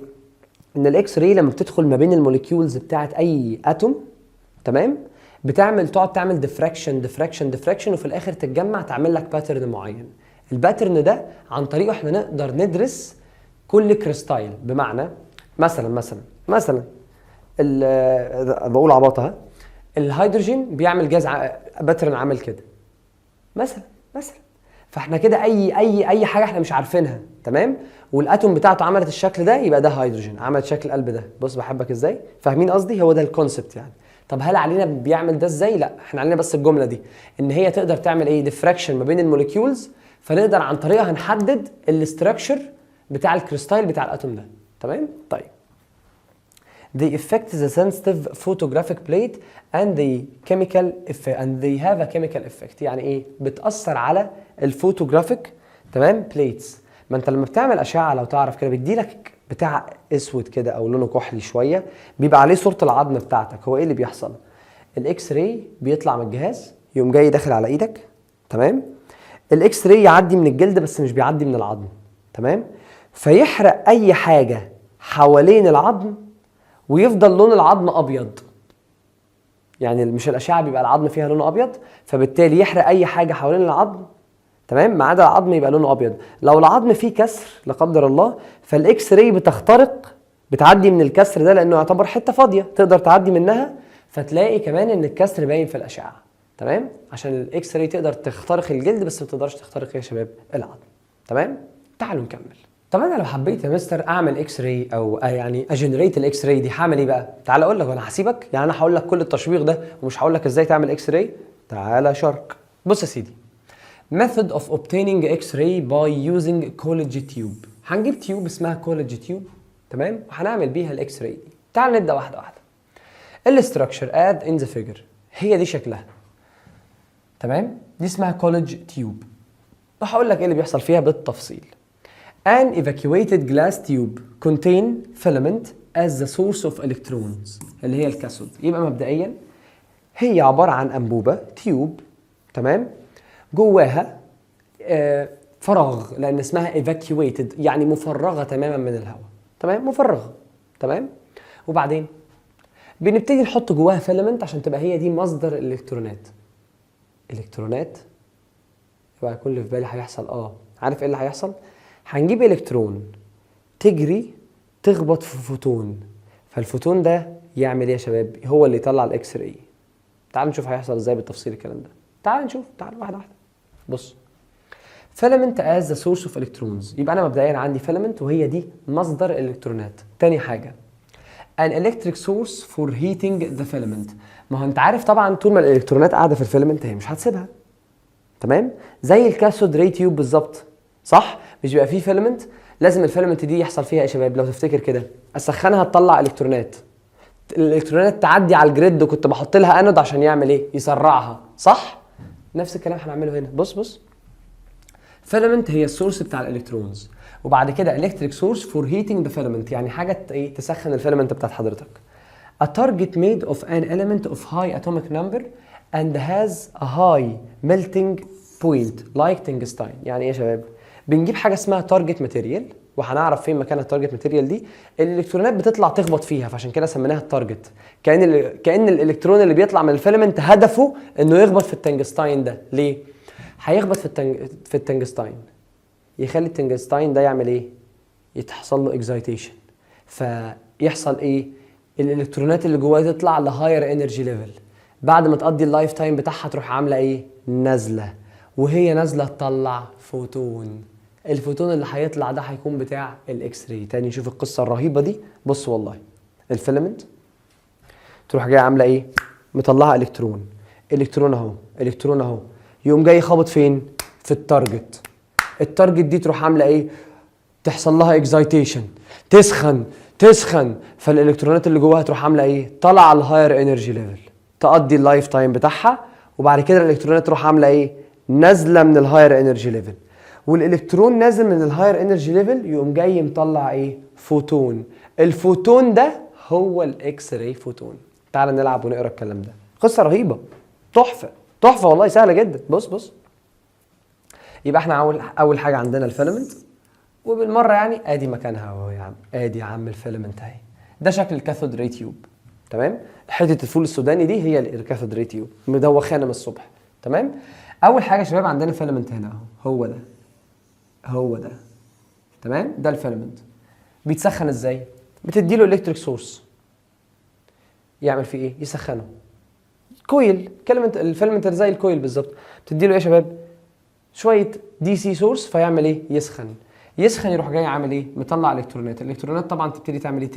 ان الاكس راي لما بتدخل ما بين الموليكيولز بتاعت اي اتوم، تمام، تقعد تعمل ديفراكشن وفي الاخر تتجمع تعمل لك باترن معين. الباترن ده عن طريقه احنا نقدر ندرس كل كريستايل. بمعنى مثلا بقول عباطه، الهيدروجين بيعمل جاز باترن عامل كده مثلا. فاحنا كده اي حاجه احنا مش عارفينها، تمام، والاتوم بتاعته عملت الشكل ده، يبقى ده هيدروجين عملت شكل القلب ده. بص بحبك ازاي، فاهمين قصدي؟ هو ده الكونسبت يعني. طب هل علينا بيعمل ده ازاي؟ لا، احنا علينا بس الجمله دي ان هي تقدر تعمل ايه؟ ديفراكشن ما بين الموليكيولز، فنقدر عن طريقها نحدد الاستراكشر بتاع الكريستايل بتاع الاتوم ده. تمام؟ طيب they affect the sensitive photographic plate and they have a chemical effect. يعني ايه؟ بتأثر على الفوتوجرافيك، تمام، بليتس. ما انت لما بتعمل اشعه لو تعرف كده بيديلك بتاع اسود كده او لونه كحلي شويه بيبقى عليه صوره العظم بتاعتك. هو ايه اللي بيحصل؟ الاكس راي بيطلع من الجهاز يقوم جاي داخل على ايدك، تمام، الاكس راي يعدي من الجلد بس مش بيعدي من العظم، تمام، فيحرق اي حاجه حوالين العظم ويفضل لون العظم ابيض. يعني مش الاشعه بيبقى العظم فيها لونه ابيض، فبالتالي يحرق اي حاجه حوالين العظم، تمام، ما عدا العظم يبقى لونه ابيض. لو العظم فيه كسر لا قدر الله، فالاكس راي بتخترق، بتعدي من الكسر ده لانه يعتبر حته فاضيه تقدر تعدي منها، فتلاقي كمان ان الكسر باين في الاشعه، تمام، عشان الاكس راي تقدر تخترق الجلد بس ما تقدرش تخترق يا شباب العظم. تمام؟ تعالوا نكمل. طب انا لو حبيت يا مستر اعمل اكس راي او يعني اجنريت الاكس راي دي هعمل ايه بقى؟ تعال اقول لك، وانا هسيبك يعني انا هقول لك كل التشويق ده ومش هقول لك ازاي تعمل اكس راي. تعال شارك. بص يا سيدي، method of obtaining X-ray by using Coolidge tube. هنجيب تيوب اسمها Coolidge tube، تمام، وهنعمل بيها الاكس راي دي. تعال نبدا واحده واحده. الاستراكشر اد ان ذا فيجر، هي دي شكلها، تمام، دي اسمها Coolidge tube، وهقول لك ايه اللي بيحصل فيها بالتفصيل. An evacuated glass tube contain filament as the source of electrons، اللي هي الكاثود. يبقى مبدئيا هي عباره عن انبوبه تيوب، تمام، جواها فراغ لان اسمها evacuated يعني مفرغه تماما من الهواء، تمام، مفرغه، تمام. وبعدين بنبتدي نحط جواها فيلمنت عشان تبقى هي دي مصدر الالكترونات. يبقى كل اللي في بالي هيحصل عارف ايه اللي هيحصل؟ هنجيب الكترون تجري تخبط في فوتون، فالفوتون ده يعمل ايه يا شباب؟ هو اللي يطلع الاكس راي. تعالوا نشوف هيحصل ازاي بالتفصيل الكلام ده. تعالوا نشوف، تعالوا واحده واحده. بص، فيلمنت از ذا سورس اوف الكترونز، يبقى انا مبدئيا عندي فيلمنت وهي دي مصدر الالكترونات. تاني حاجه an electric source for heating the filament. ما هو انت عارف طبعا طول ما الالكترونات قاعده في الفيلمنت هي مش هتسيبها، تمام؟ زي الكاثود راي تيوب بالظبط، صح؟ مش بيبقى فيه فيلمنت، لازم الفيلمنت دي يحصل فيها يا شباب لو تفتكر كده، اسخنها تطلع الكترونات، الالكترونات تعدي على الجريد، وكنت بحط لها انود عشان يعمل ايه؟ يسرعها، صح؟ نفس الكلام هنعمله هنا. بص فيلمنت هي السورس بتاع الالكترونز، وبعد كده electric source for heating the filament، يعني حاجه ايه؟ تسخن الفيلمنت بتاعت حضرتك. A target made of an element of high atomic number and has a high melting point like tungsten. يعني ايه يا شباب؟ بنجيب حاجه اسمها تارجت ماتيريال، وهنعرف فين مكان التارجت ماتيريال دي. الالكترونات بتطلع تخبط فيها، فعشان كده سميناها التارجت. كأن الالكترون اللي بيطلع من الفيلمنت هدفه انه يخبط في التنجستاين ده. ليه؟ هيخبط في التنجستاين، يخلي التنجستاين ده يعمل ايه؟ يتحصل له اكزايتيشن، فيحصل ايه؟ الالكترونات اللي جواه تطلع لهاير انرجي ليفل، بعد ما تقضي اللايف تايم بتاعها تروح عامله ايه؟ نازله، وهي نازله تطلع فوتون. الفوتون اللي هيطلع ده هيكون بتاع الاكس راي. تاني شوف القصه الرهيبه دي. بص والله، الفيلمنت تروح جايه عامله ايه؟ مطلعه الكترون، الكترون اهو، يقوم جاي خابط فين؟ في التارجت. التارجت دي تروح عامله ايه؟ تحصل لها اكزايتيشن، تسخن، فالالكترونات اللي جواها تروح عامله ايه؟ طالعه على الهاير انرجي ليفل، تقضي اللايف تايم بتاعها، وبعد كده الالكترونات تروح عامله ايه؟ نازله من الهاير انرجي ليفل. والالكترون نازل من الهاير انرجي ليفل يقوم جاي مطلع ايه؟ فوتون. الفوتون ده هو الاكس راي فوتون. تعال نلعب ونقرا الكلام ده. قصه رهيبه، تحفه والله، سهله جدا. بص يبقى احنا اول حاجه عندنا الفيلمنت، وبالمره يعني ادي مكانها اهو يا عم، ادي يا عم الفيلمنت اهي. ده شكل الكاثود راي تيوب، تمام؟ حته الفول السوداني دي هي الكاثود راي تيوب، مدوخانه من الصبح، تمام؟ اول حاجه يا شباب عندنا فيلمنت هنا اهو، هو ده، تمام؟ ده الفيلمنت. بيتسخن ازاي؟ بتدي له الكتريك سورس، يعمل فيه ايه؟ يسخنه. كويل، كلمه الفيلمنت زي الكويل بالظبط. بتدي له ايه يا شباب؟ شويه دي سي سورس، فيعمل ايه؟ يسخن يروح جاي عامل ايه؟ مطلع الالكترونات طبعا تبتدي تعمل ايه؟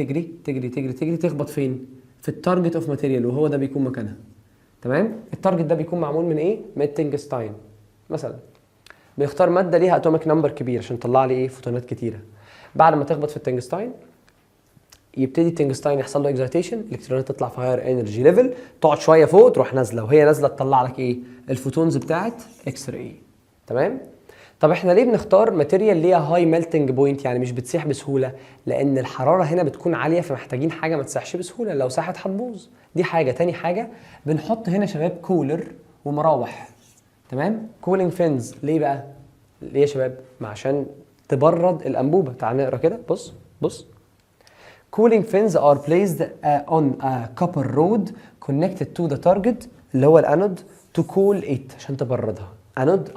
تجري تخبط فين؟ في التارجت اوف ماتيريال، وهو ده بيكون مكانها، تمام؟ التارجت ده بيكون معمول من ايه؟ من التنجستاين مثلا. بنختار ماده ليها اتوميك نمبر كبير عشان تطلع لي ايه؟ فوتونات كتيره. بعد ما تخبط في التنجستاين يبتدي التنجستاين يحصل له اكزايتيشن، الالكترونات تطلع في هاير انرجي ليفل، تقعد شويه فوق تروح نازله، وهي نازله تطلع لك ايه؟ الفوتونز بتاعت اكس راي، تمام؟ طب احنا ليه بنختار ماتيريال ليها هاي ميلتنج بوينت، يعني مش بتسيح بسهوله؟ لان الحراره هنا بتكون عاليه، فمحتاجين حاجه ما تسيحش بسهوله، لو ساحت هتبوظ. دي حاجه. تاني حاجه بنحط هنا شباب كولر ومراوح، تمام؟ كولينج فينز. ليه بقى؟ ليه يا شباب؟ عشان تبرد الانبوبه. تعال نقرا كده. بص cooling fins are placed on a copper rod connected to the target اللي هو الانود to cool it عشان تبردها. انود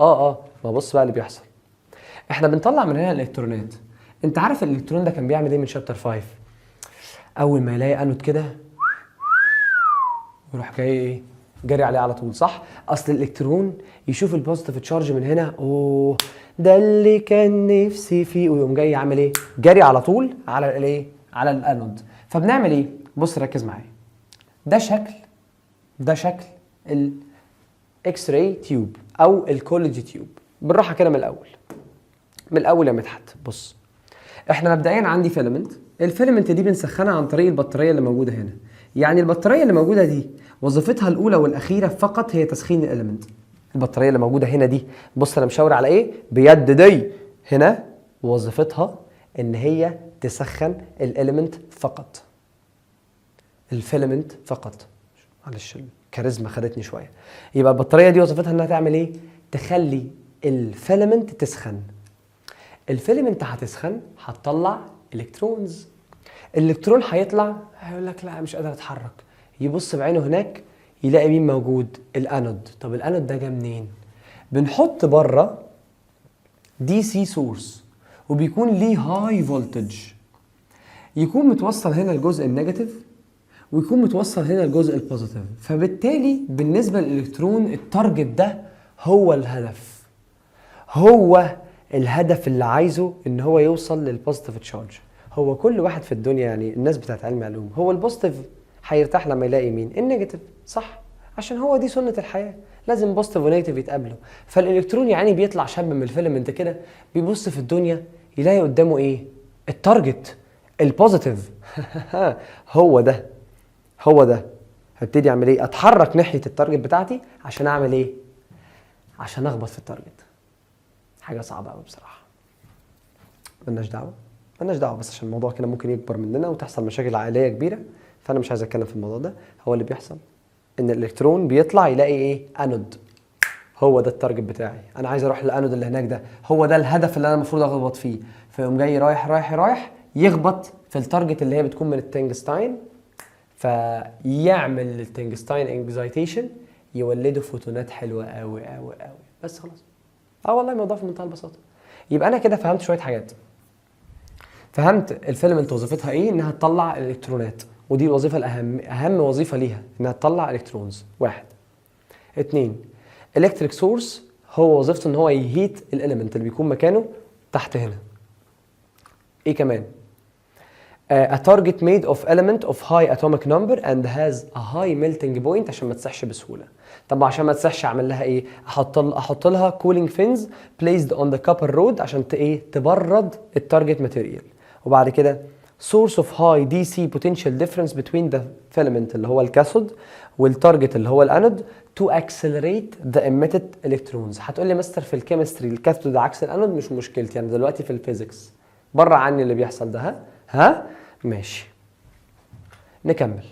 ما بص بقى اللي بيحصل. احنا بنطلع من هنا الالكترونات. انت عارف الالكترون ده كان بيعمل ايه من شابتر 5؟ اول ما يلاقي انود كده يروح جاي ايه؟ جري عليه على طول، صح؟ اصل الالكترون يشوف البوزيتيف تشارج من هنا، اوه ده اللي كان نفسي فيه، ويقوم جاي عامل ايه؟ جري على طول على الايه؟ على الانود. فبنعمل ايه؟ بص ركز معايا. ده شكل الاكس راي تيوب او الكوليدج تيوب. بالراحه كده من الاول يا مدحت. بص احنا مبدئيا عندي فيلمنت، الفيلمنت دي بنسخنها عن طريق البطاريه اللي موجوده هنا. يعني البطاريه اللي موجوده دي وظيفتها الاولى والاخيره فقط هي تسخين الاليمنت. البطاريه اللي موجوده هنا دي، بص انا مشاور على ايه؟ بيد دي هنا، وظيفتها ان هي تسخن الاليمنت فقط، الفيلمنت فقط. معلش الكاريزما خدتني شويه. يبقى البطاريه دي وظيفتها انها تعمل ايه؟ تخلي الفيلمنت تسخن. الفيلمنت هتسخن، هتطلع الكترونز. الالكترون هيطلع هيقول لك لا مش قادر اتحرك، يبص بعينه هناك يلاقي مين موجود؟ الانود. طب الانود ده جه منين؟ بنحط بره دي سي سورس، وبيكون ليه هاي فولتج، يكون متوصل هنا الجزء النيجاتيف ويكون متوصل هنا الجزء البوزيتيف. فبالتالي بالنسبه للالكترون التارجت ده هو الهدف اللي عايزه ان هو يوصل للبوزيتيف تشارج، هو كل واحد في الدنيا يعني الناس بتاعت علم علوم، هو البوزيتيف هيرتاح لما يلاقي مين؟ النيجاتيف، صح؟ عشان هو دي سنة الحياة، لازم بوزيتيف ونيجاتيف يتقابلوا. فالالكترون يعني بيطلع شاب من الفيلم انت كده، بيبص في الدنيا يلاقي قدامه ايه؟ التارجت البوزيتيف. هو ده، هو ده. هبتدي اعمل ايه؟ اتحرك ناحية التارجت بتاعتي عشان اعمل ايه؟ عشان اخبط في التارجت. حاجة صعبة قوي بصراحة. ملناش دعوة، ملناش دعوة، بس عشان الموضوع كده ممكن يكبر مننا وتحصل مشاكل عائلية كبيرة، فانا مش عايز اتكلم في الموضوع ده. هو اللي بيحصل ان الالكترون بيطلع يلاقي ايه؟ انود. هو ده التارجت بتاعي، انا عايز اروح للانود اللي هناك ده، هو ده الهدف اللي انا المفروض اخبط فيه. فيقوم جاي رايح رايح رايح يخبط في التارجت اللي هي بتكون من التنجستاين، فيعمل التنجستاين اكزايتيشن، يولدوا فوتونات حلوه قوي قوي قوي. بس خلاص. والله الموضوع في منتهى البساطه. يبقى انا كده فهمت شويه حاجات. فهمت الفيلمنت وظيفتها ايه؟ انها تطلع الالكترونات، ودي الوظيفه الاهم، اهم وظيفه ليها انها تطلع الكترونز. 1. 2. الكتريك سورس هو وظيفته ان هو يهيت الاليمنت اللي بيكون مكانه تحت هنا. ايه كمان؟ a target made of element of high atomic number and has a high melting point عشان ما تسحش بسهوله. طب عشان ما تسحش اعمل لها ايه؟ احط لها cooling fins placed on the copper rod عشان تبرد التارجت ماتيريال. وبعد كده source of high DC potential difference between the filament اللي هو الكاثود والتارجت اللي هو الانود to accelerate the emitted electrons. هتقول لي مستر في الكيمستري الكاثود عكس الانود، مش مشكلتي، يعني دلوقتي في الفيزيكس بره عني اللي بيحصل ده. ها ماشي، نكمل.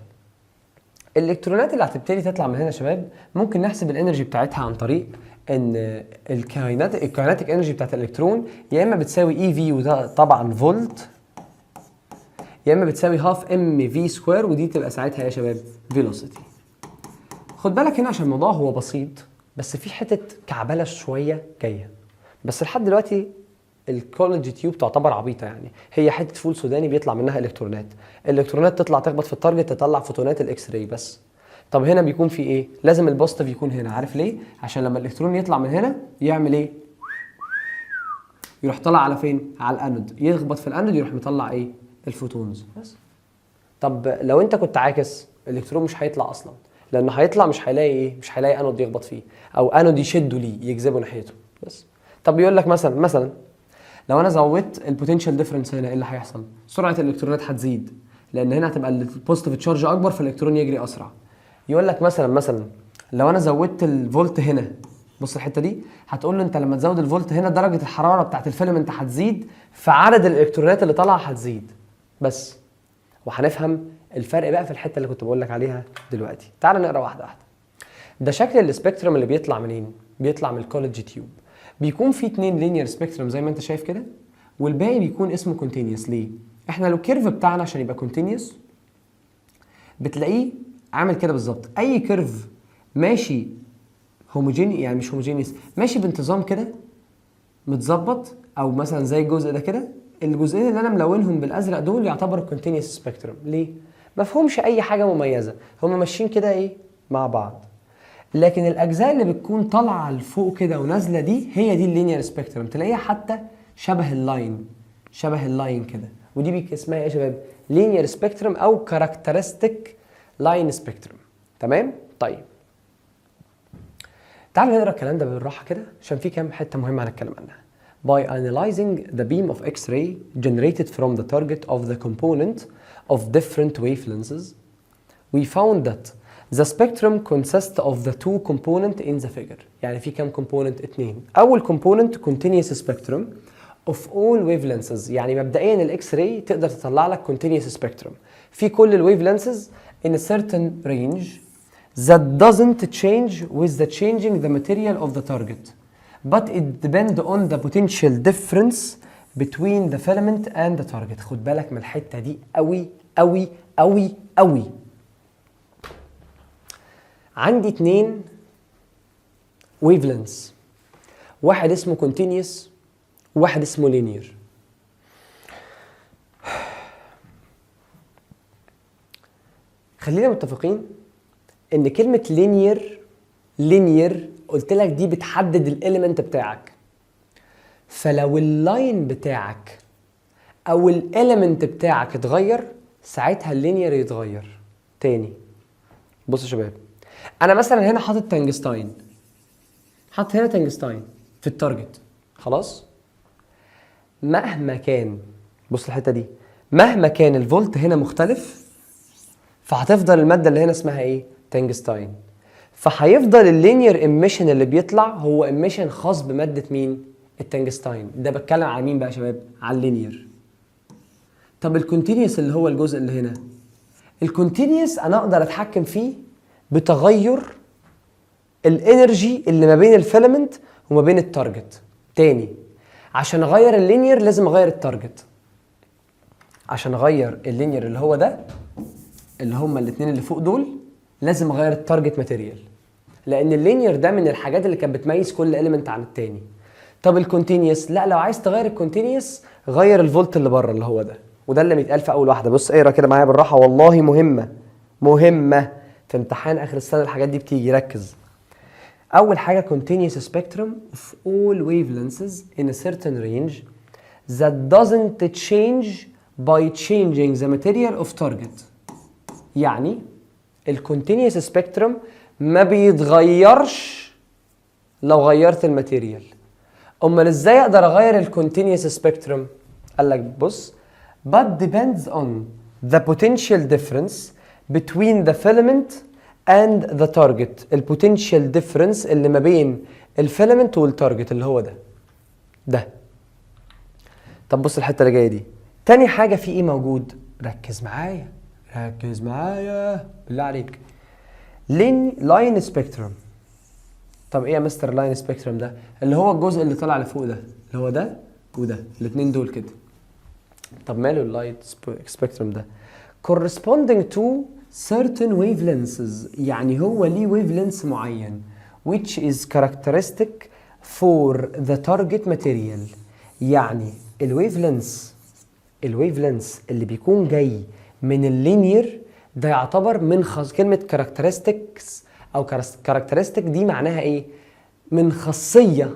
الالكترونات اللي هتبتدي تطلع من هنا يا شباب ممكن نحسب الانرجي بتاعتها عن طريق ان الكايناتيك انرجي بتاعت الالكترون يا اما بتساوي اي في وده طبعا فولت، يا اما بتساوي هاف ام في سكوير ودي تبقى ساعتها يا شباب فيلوسيتي. خد بالك هنا عشان الموضوع هو بسيط بس في حته كعبله شويه جايه، بس لحد دلوقتي الكولج تيوب تعتبر عبيطه، يعني هي حته فول سوداني بيطلع منها الكترونات، الالكترونات تطلع تخبط في التارجت تطلع فوتونات الاكس راي بس. طب هنا بيكون في ايه؟ لازم البوزيتيف يكون هنا، عارف ليه؟ عشان لما الالكترون يطلع من هنا يعمل ايه؟ يروح طالع على فين؟ على الانود، يخبط في الانود يروح مطلع ايه؟ الفوتونز بس. طب لو انت كنت عاكس الالكترون مش هيطلع اصلا، لانه هيطلع مش هيلاقي ايه؟ مش هيلاقي انود يخبط فيه او انود يشده ليه يجذبه ناحيته بس. طب بيقول لك مثلا لو انا زودت البوتنشال ديفرنس هنا ايه اللي هيحصل؟ سرعه الالكترونات هتزيد لان هنا هتبقى البوزيتيف تشارج اكبر فالالكترون يجري اسرع. يقول لك مثلا لو انا زودت الفولت هنا، بص الحته دي، هتقول له انت لما تزود الفولت هنا درجه الحراره بتاعت الفيلمنت هتزيد فعدد الالكترونات اللي طالعه هتزيد بس. وهنفهم الفرق بقى في الحته اللي كنت بقول لك عليها دلوقتي. تعال نقرا واحده واحده. ده شكل السبيكترم اللي بيطلع منين؟ بيطلع من الكولج تيوب. بيكون في 2 لينير سبيكترم زي ما انت شايف كده، والباقي بيكون اسمه كونتينيوس. ليه؟ احنا لو الكيرف بتاعنا عشان يبقى كونتينيوس بتلاقيه عامل كده بالظبط. اي كيرف ماشي هوموجيني، يعني مش هوموجينيوس، ماشي بانتظام كده متظبط، او مثلا زي الجزء ده كده، الجزئين اللي انا ملونهم بالازرق دول يعتبروا كونتينيوس سبيكترم. ليه؟ ما فيهمش اي حاجه مميزه، هم ماشيين كده ايه مع بعض. لكن الاجزاء اللي بتكون طالعه لفوق كده ونازله دي هي دي اللينير سبيكترم، تلاقيها حتى شبه اللاين كده، ودي اسمها ايه يا شباب؟ لينير سبيكترم او كاركترستيك لاين سبيكترم. تمام؟ طيب تعالوا نقرا الكلام ده بالراحه كده عشان في كام حته مهمه هنتكلم عنها. By analyzing the beam of X-ray generated from the target of the component of different wavelengths, we found that the spectrum consists of the 2 components in the figure. يعني في كام component؟ 2. أول component continuous spectrum of all wavelengths، يعني مبدئيا الإكس راي تقدر تطلع لك continuous spectrum في كل الwavelengths in a certain range that doesn't change with the changing the material of the target, but it depends on the potential difference between the filament and the target. خد بالك من الحتة دي قوي قوي قوي قوي. عندي 2 wavelengths، واحد اسمه continuous وواحد اسمه linear. خلينا متفقين ان كلمة linear قلت لك دي بتحدد الاليمنت بتاعك. فلو اللاين بتاعك او الاليمنت بتاعك اتغير، ساعتها اللينير يتغير. تاني بصوا يا شباب، انا مثلا هنا حاطط تنجستاين، حاطط هنا تنجستاين في التارجت، خلاص. مهما كان، بص الحته دي، مهما كان الفولت هنا مختلف، فهتفضل الماده اللي هنا اسمها ايه؟ تنجستاين. فهيفضل اللينير ايميشن اللي بيطلع هو ايميشن خاص بماده مين؟ التنجستاين. ده بتكلم على مين بقى يا شباب؟ على اللينير. طب الكونتينيوس اللي هو الجزء اللي هنا، الكونتينيوس انا اقدر اتحكم فيه بتغير الانرجي اللي ما بين الفيلامنت وما بين التارجت. تاني، عشان اغير اللينير لازم اغير التارجت. عشان اغير اللينير اللي هو ده، اللي هما الاثنين اللي فوق دول، لازم اغير التارجت ماتيريال، لان اللينير ده من الحاجات اللي كانت بتميز كل اليمنت عن التاني. طب الكونتينيوس، لا، لو عايز تغير الكونتينيوس غير الفولت اللي بره اللي هو ده، وده اللي بيتقال في اول واحده. بص اقرا كده معايا بالراحه، والله مهمه مهمه في امتحان اخر السنه، الحاجات دي بتيجي، ركز. اول حاجه continuous spectrum of all wavelengths in a certain range that doesn't change by changing the material of target. يعني الكونتينيوس سبيكترم ما بيتغيرش لو غيرت الماتيريال. امال ازاي اقدر اغير الكونتينيوس سبيكترم؟ قال لك بص، but depends on the potential difference between the filament and the target. البوتنشال ديفرنس اللي ما بين الفيلامنت والتارجت اللي هو ده. طب بص الحته اللي جايه دي، تاني حاجه في ايه موجود؟ ركز معايا ركز معايا بالله عليك. لاين سبيكترم. طب ايه يا مستر لاين سبيكترم ده؟ اللي هو الجزء اللي طالع لفوق ده، اللي هو ده وده، الاثنين دول كده. طب ماله اللاين سبيكترم ده؟ corresponding to certain wavelengths، يعني هو ليه wavelength معين which is characteristic for the target material. يعني الويفلنس اللي بيكون جاي من اللينير ده يعتبر من كلمة characteristics أو characteristic دي معناها إيه؟ من خاصية،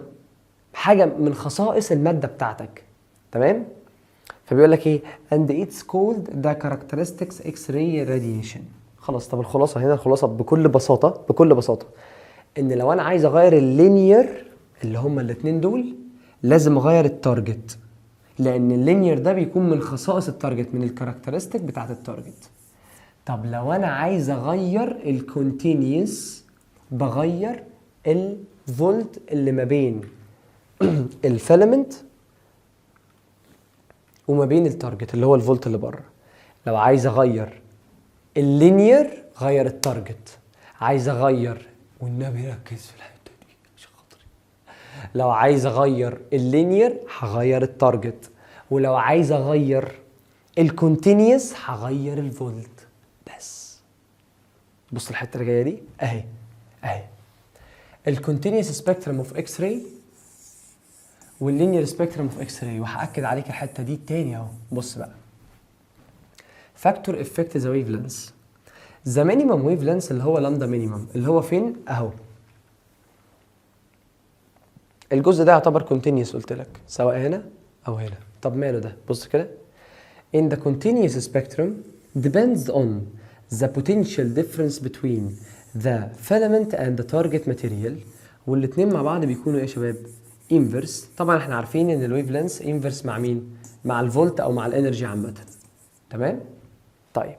حاجة من خصائص المادة بتاعتك، تمام؟ فبيقول لك ايه؟ and it's called the characteristics X-ray radiation. خلاص. طب الخلاصه هنا، الخلاصه بكل بساطه ان لو انا عايز اغير اللينير اللي هما الاثنين دول لازم اغير التارجت، لان اللينير ده بيكون من خصائص التارجت، من الكاركترستيك بتاعت التارجت. طب لو انا عايز اغير الكونتينيوس بغير الفولت اللي ما بين الفيلامنت وما بين التارجت اللي هو الفولت اللي بره. لو عايز اغير اللينير غير التارجت، عايز اغير، والنبي ركز في الحته دي عشان خاطري، لو عايز اغير اللينير هغير التارجت، ولو عايز اغير الكونتينيوس هغير الفولت بس. بص الحته اللي جايه دي اهي الكونتينيوس سبيكترم اوف اكس راي واللينير سبيكترم اوف اكس راي، وهاكد عليك الحته دي تاني اهو. بص بقى، فاكتور افكت ذا ويف لينث، ذا مينيمم ويف لينث اللي هو لامدا مينيمم، اللي هو فين اهو. الجزء ده يعتبر كونتينيوس قلت لك، سواء هنا او هنا. طب ماله ده؟ بص كده، in the continuous spectrum depends on the potential difference between the filament and the target material، والاتنين مع بعض بيكونوا ايه يا شباب؟ inverse. طبعا احنا عارفين ان الويف لينث inverse مع مين؟ مع الفولت او مع الانرجي عامه، تمام؟ طيب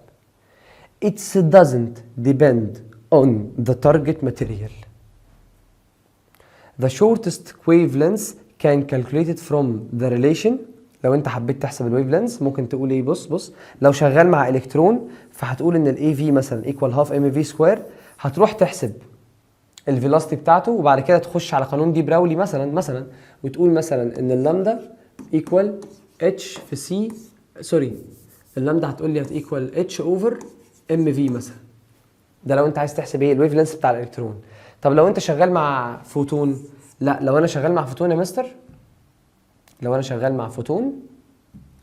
it doesn't depend on the target material. The shortest wavelength can calculated from the relation. لو انت حبيت تحسب الويف لينث ممكن تقول ايه؟ بص لو شغال مع الكترون فهتقول ان الاي في مثلا ايكوال هاف ام في سكوير، هتروح تحسب الفيلوسيتي بتاعته وبعد كده تخش على قانون دي براولي مثلا وتقول مثلا ان اللامدا ايكوال اتش في سي، سوري، اللامدا هتقول لي هتيكوال اتش اوفر ام في مثلا. ده لو انت عايز تحسب ايه؟ الويف لينث بتاع الالكترون. طب لو انت شغال مع فوتون، لا، لو انا شغال مع فوتون يا مستر، لو انا شغال مع فوتون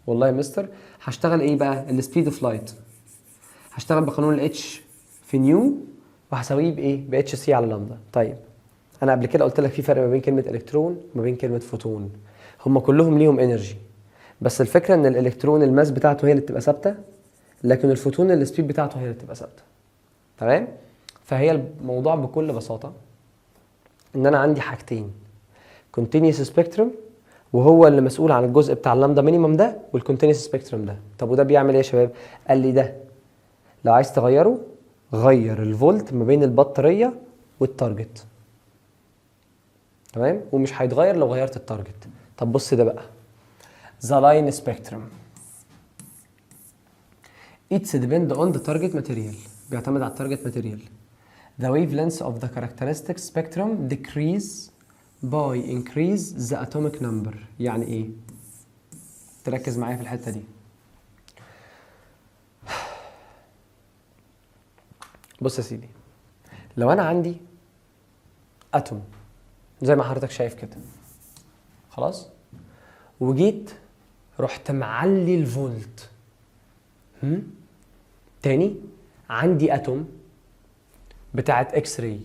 والله يا مستر هشتغل ايه بقى؟ السبيد اوف لايت، هشتغل بقانون الاتش في نيو وهساويه بايه؟ باتش سي على لامدا. طيب انا قبل كده قلت لك في فرق ما بين كلمه الكترون وما بين كلمه فوتون، هم كلهم ليهم انرجي، بس الفكره ان الالكترون الماس بتاعته هي اللي بتبقى ثابته، لكن الفوتون السبيد بتاعته هي اللي بتبقى ثابته. تمام؟ فهي الموضوع بكل بساطه ان انا عندي حاجتين، continuous spectrum وهو اللي مسؤول عن الجزء بتاع اللامدا مينيمم ده، والكونتينوس سبيكترم ده. طب وده بيعمل ايه يا شباب؟ قال لي ده لو عايز تغيره غير الفولت ما بين البطاريه والتارجت. تمام؟ ومش هيتغير لو غيرت التارجت. طب بص ده بقى the line spectrum it's depend on the target material، بيعتمد على التارجت ماتيريال. the wavelengths of the characteristic spectrum decrease by increase the atomic number. يعني ايه؟ تركز معايا في الحته دي. بص يا سيدي، لو انا عندي اتوم زي ما حضرتك شايف كده، خلاص، وجيت رحت معلي الفولت. تاني عندي اتوم بتاعت اكس راي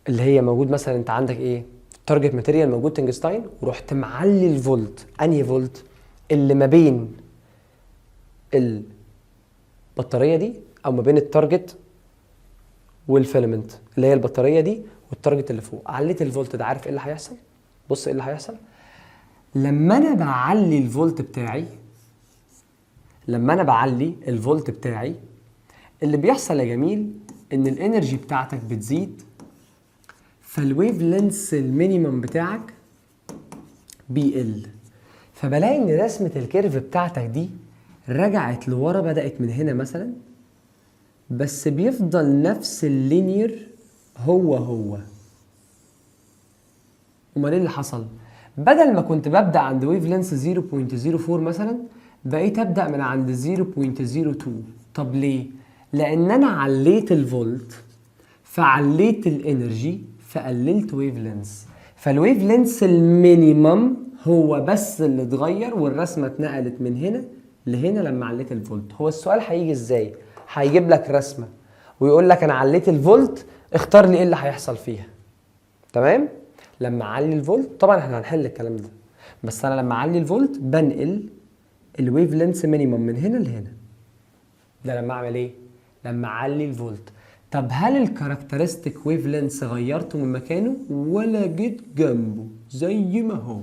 اللي هي موجود مثلا، انت عندك ايه؟ التارجت ماتيريال موجود تنجستاين، ورحت معلي الفولت. انهي فولت؟ اللي ما بين البطاريه دي او ما بين التارجت والفيلمنت اللي هي البطاريه دي والتارجت اللي فوق. عليت الفولت ده، عارف ايه اللي هيحصل؟ بص ايه اللي هيحصل لما انا بعلي الفولت بتاعي. اللي بيحصل يا جميل ان الانرجي بتاعتك بتزيد، فالويف لينس المينيمم بتاعك بيقل. فبلاقي ان رسمه الكيرف بتاعتك دي رجعت لورا، بدات من هنا مثلا، بس بيفضل نفس اللينير هو. امال ايه اللي حصل؟ بدل ما كنت ببدا عند ويف لينس 0.04 مثلا، بقيت ابدا من عند 0.02. طب ليه؟ لان انا عليت الفولت، فعليت الانرجي، فقللت ويف لينس. فالويف لينس المينيمم هو بس اللي اتغير، والرسمه اتنقلت من هنا لهنا لما عليت الفولت. هو السؤال هيجي ازاي؟ هيجيب لك رسمه ويقول لك انا عليت الفولت، اختار لي ايه اللي هيحصل فيها. تمام؟ لما اعلي الفولت، طبعا احنا هنحل الكلام ده، بس انا لما اعلي الفولت بنقل الويف لينس مينيمم من هنا لهنا. ده لما اعمل ايه؟ لما اعلي الفولت. طب هل الكاركترستيك ويف لينس غيرته من مكانه ولا جيت جنبه زي ما هو؟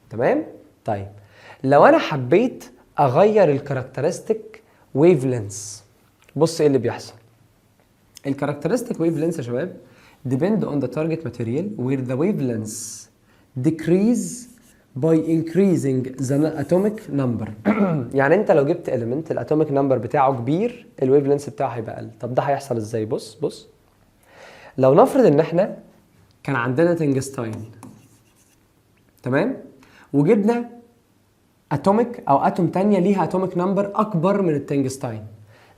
تمام؟ طيب لو انا حبيت اغير الكاركترستيك ويف لينس، بص ايه اللي بيحصل. الكاركترستيك ويف لينس يا شباب depend on the target material where the wavelengths decrease by increasing the atomic number. يعني انت لو جبت element الاتوميك نمبر بتاعه كبير، الويف لينس بتاعه هيبقى اقل. طب ده هيحصل ازاي؟ بص لو نفرض ان احنا كان عندنا تنجستاين، تمام، وجبنا اتوميك او اتوم تانية ليها اتوميك نمبر اكبر من التنجستاين،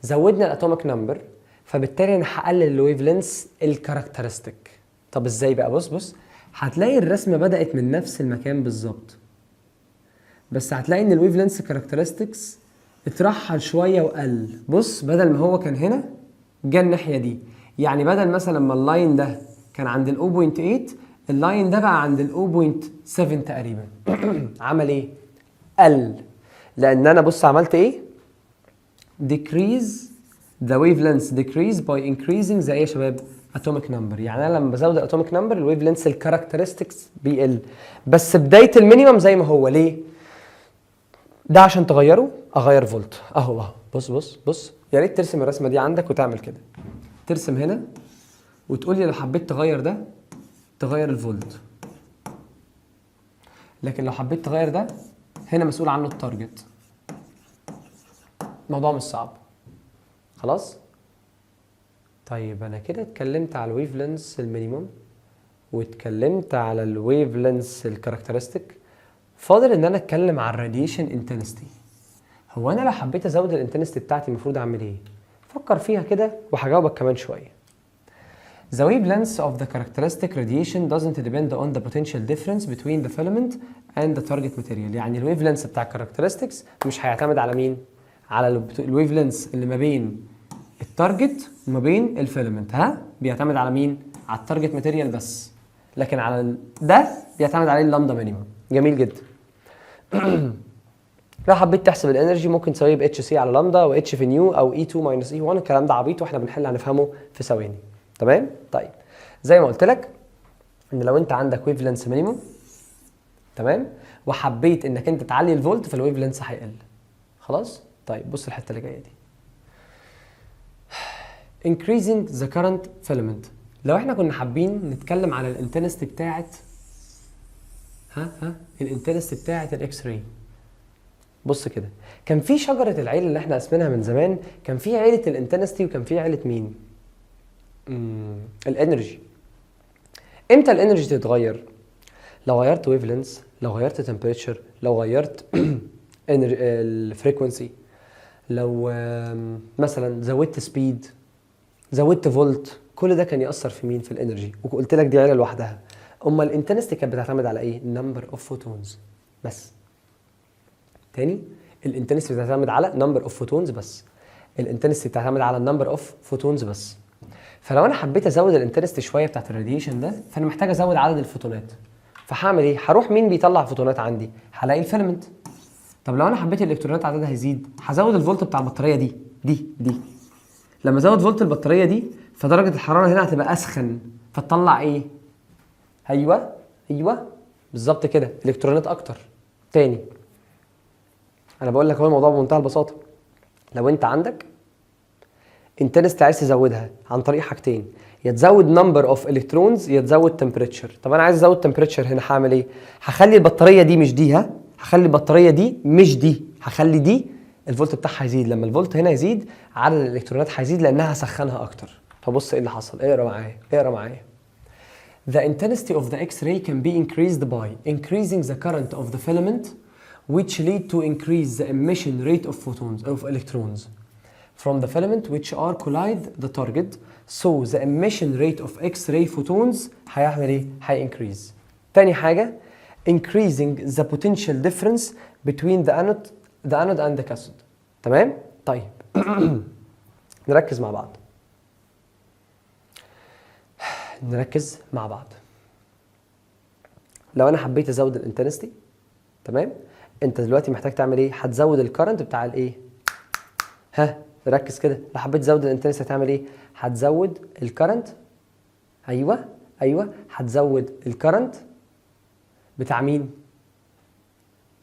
زودنا الاتوميك نمبر، فبالتالي انا هقلل الويف لينس الكاركترستيك. طب ازاي بقى؟ بص هتلاقي الرسمه بدات من نفس المكان بالظبط، بس هتلاقي ان الويف لينس كاركترستكس اترحل شويه وقل. بص بدل ما هو كان هنا جه الناحيه دي، يعني بدل مثلا ما اللاين ده كان عند ال 0.8، اللاين ده بقى عند ال 0.7 تقريبا. عمل ايه؟ قل. لان انا بص عملت ايه؟ decrease the wavelengths decrease by increasing the ايه يا شباب؟ atomic number. يعني انا لما بزود الاتوميك نمبر الويف لينس الكاركترستكس بيقل، بس بدايه المينيمم زي ما هو. ليه؟ ده عشان تغيره اغير فولت اهو. بص يا ريت ترسم الرسمه دي عندك وتعمل كده، ترسم هنا وتقول لي لو حبيت تغير ده تغير الفولت، لكن لو حبيت تغير ده هنا مسؤول عنه التارجت. الموضوع مش صعب. خلاص؟ طيب انا كده اتكلمت على الويف لينس المينيمم واتكلمت على الويف لينس الكاركترستيك، فاضل ان انا اتكلم على الراديشن انتنستي. هو انا لو حبيت ازود الانتنستي بتاعتي المفروض اعمل ايه؟ فكر فيها كده وهجاوبك كمان شويه. The wavelength of the characteristic radiation doesn't depend on the potential difference between the filament and the target material. يعني الويف لينس بتاع الكاركترستكس مش هيعتمد على مين؟ على الويف لينس اللي ما بين التارجت وما بين الفيلمنت. بيعتمد على مين؟ على التارجت ماتيريال بس، لكن على ده بيعتمد عليه اللامدا مينيمم. جميل جدا. لو حبيت تحسب الانرجي ممكن تساويه ب اتش سي على لامدا و اتش في نيو او اي 2 ماينس اي 1. الكلام ده عبيط واحنا بنحل هنفهمه في ثواني. تمام؟ طيب زي ما قلت لك ان لو انت عندك ويف لينث مينيموم، تمام، وحبيت انك انت تعلي الفولت فالويف لينث هيقل. خلاص؟ طيب بص الحته اللي جايه دي. increasing the current filament. لو احنا كنا حابين نتكلم على الانتنستي بتاعت الانتنستي بتاعت الاكس راي. بص كده، كان في شجره العيله اللي احنا قسمناها من زمان، كان في عيله الانتنستي وكان في عيله مين؟ الانرجي. امتى الانرجي تتغير؟ لو غيرت ويف لينث، لو غيرت تمبريتشر، لو غيرت الفريكونسي، لو مثلا زودت سبيد، زودت فولت، كل ده كان ياثر في مين؟ في الانرجي. وقلت لك دي عيله لوحدها. امال الانتنستي كانت بتعتمد على ايه؟ نمبر اوف فوتونز بس. تاني، الانتنستي بتعتمد على نمبر اوف فوتونز بس. الانتنستي بتعتمد على النمبر اوف فوتونز بس. فلو انا حبيت ازود الانتنستي شويه بتاعت الراديشن ده، فانا محتاج ازود عدد الفوتونات. فهعمل ايه؟ هروح مين بيطلع فوتونات عندي؟ هلاقي الفيلمنت. طب لو انا حبيت الالكترونات عددها يزيد، هزود الفولت بتاع البطاريه دي. لما ازود فولت البطاريه دي فدرجه الحراره هنا هتبقى اسخن، فتطلع ايه؟ ايوه بالظبط كده، الكترونات اكتر. تاني انا بقول لك هو الموضوع بمنتهى البساطه. لو انت عندك انتنستي عايز تزودها عن طريق حاجتين، يا تزود نمبر اوف الكترونز يا تزود تمبريتشر. طب انا عايز ازود تمبريتشر، هنا هعمل ايه؟ هخلي البطاريه دي مش دي، هخلي البطاريه دي مش دي، هخلي دي الفولت بتاعها يزيد. لما الفولت هنا يزيد عدد الالكترونات هيزيد لانها هسخنها اكتر. فبص ايه اللي حصل، اقرا معايا. The intensity of the X-ray can be increased by increasing the current of the filament, which lead to increase the emission rate of photons of electrons from the filament which are collide the target. So the emission rate of X-ray photons هيعمل ايه؟ increase. تاني حاجة increasing the potential difference between the anode and the cathode. تمام؟ طيب نركز مع بعض. لو انا حبيت ازود الانتنستي، تمام، انت دلوقتي محتاج تعمل ايه؟ هتزود الكرنت بتاع الايه؟ ركز كده. لو حبيت تزود الانتنستي هتعمل ايه؟ هتزود الكرنت. ايوه هتزود الكرنت بتاع مين؟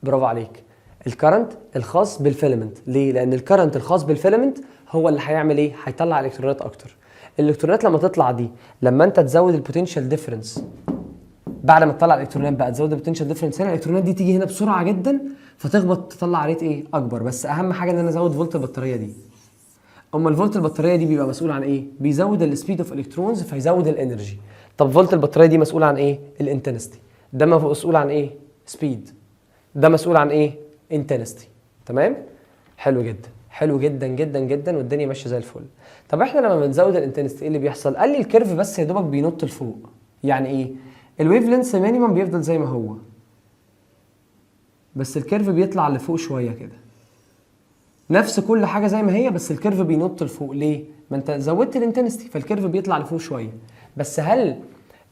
برافو عليك، الكرنت الخاص بالفيلمنت. ليه؟ لان الكرنت الخاص بالفيلمنت هو اللي هيعمل ايه؟ هيطلع الكترونات اكتر. الالكترونات لما تطلع دي، لما انت تزود البوتنشال ديفرنس، بعد ما تطلع الالكترونات بقى تزود البوتنشال ديفرنس هنا، الالكترونات دي تيجي هنا بسرعه جدا فتخبط تطلع ريت ايه؟ اكبر. بس اهم حاجه ان انا ازود فولت البطاريه دي. اما الفولت البطاريه دي بيبقى مسؤول عن ايه؟ بيزود السبيد اوف الكترونز فيزود الانرجي. طب فولت البطاريه دي مسؤول عن ايه؟ الانتنستي. ده مسؤول عن ايه؟ سبيد. ده مسؤول عن ايه؟ انتنستي. تمام؟ حلو جدا والدنيا ماشيه زي الفل. طب احنا لما بنزود الانتنستي ايه اللي بيحصل؟ قال لي الكيرف بس يا دوبك بينط لفوق. يعني ايه؟ الويف لينث مينيمم بيفضل زي ما هو، بس الكيرف بيطلع لفوق شويه كده. نفس كل حاجه زي ما هي بس الكيرف بينط لفوق. ليه؟ ما انت زودت الانتنستي فالكيرف بيطلع لفوق شويه. بس هل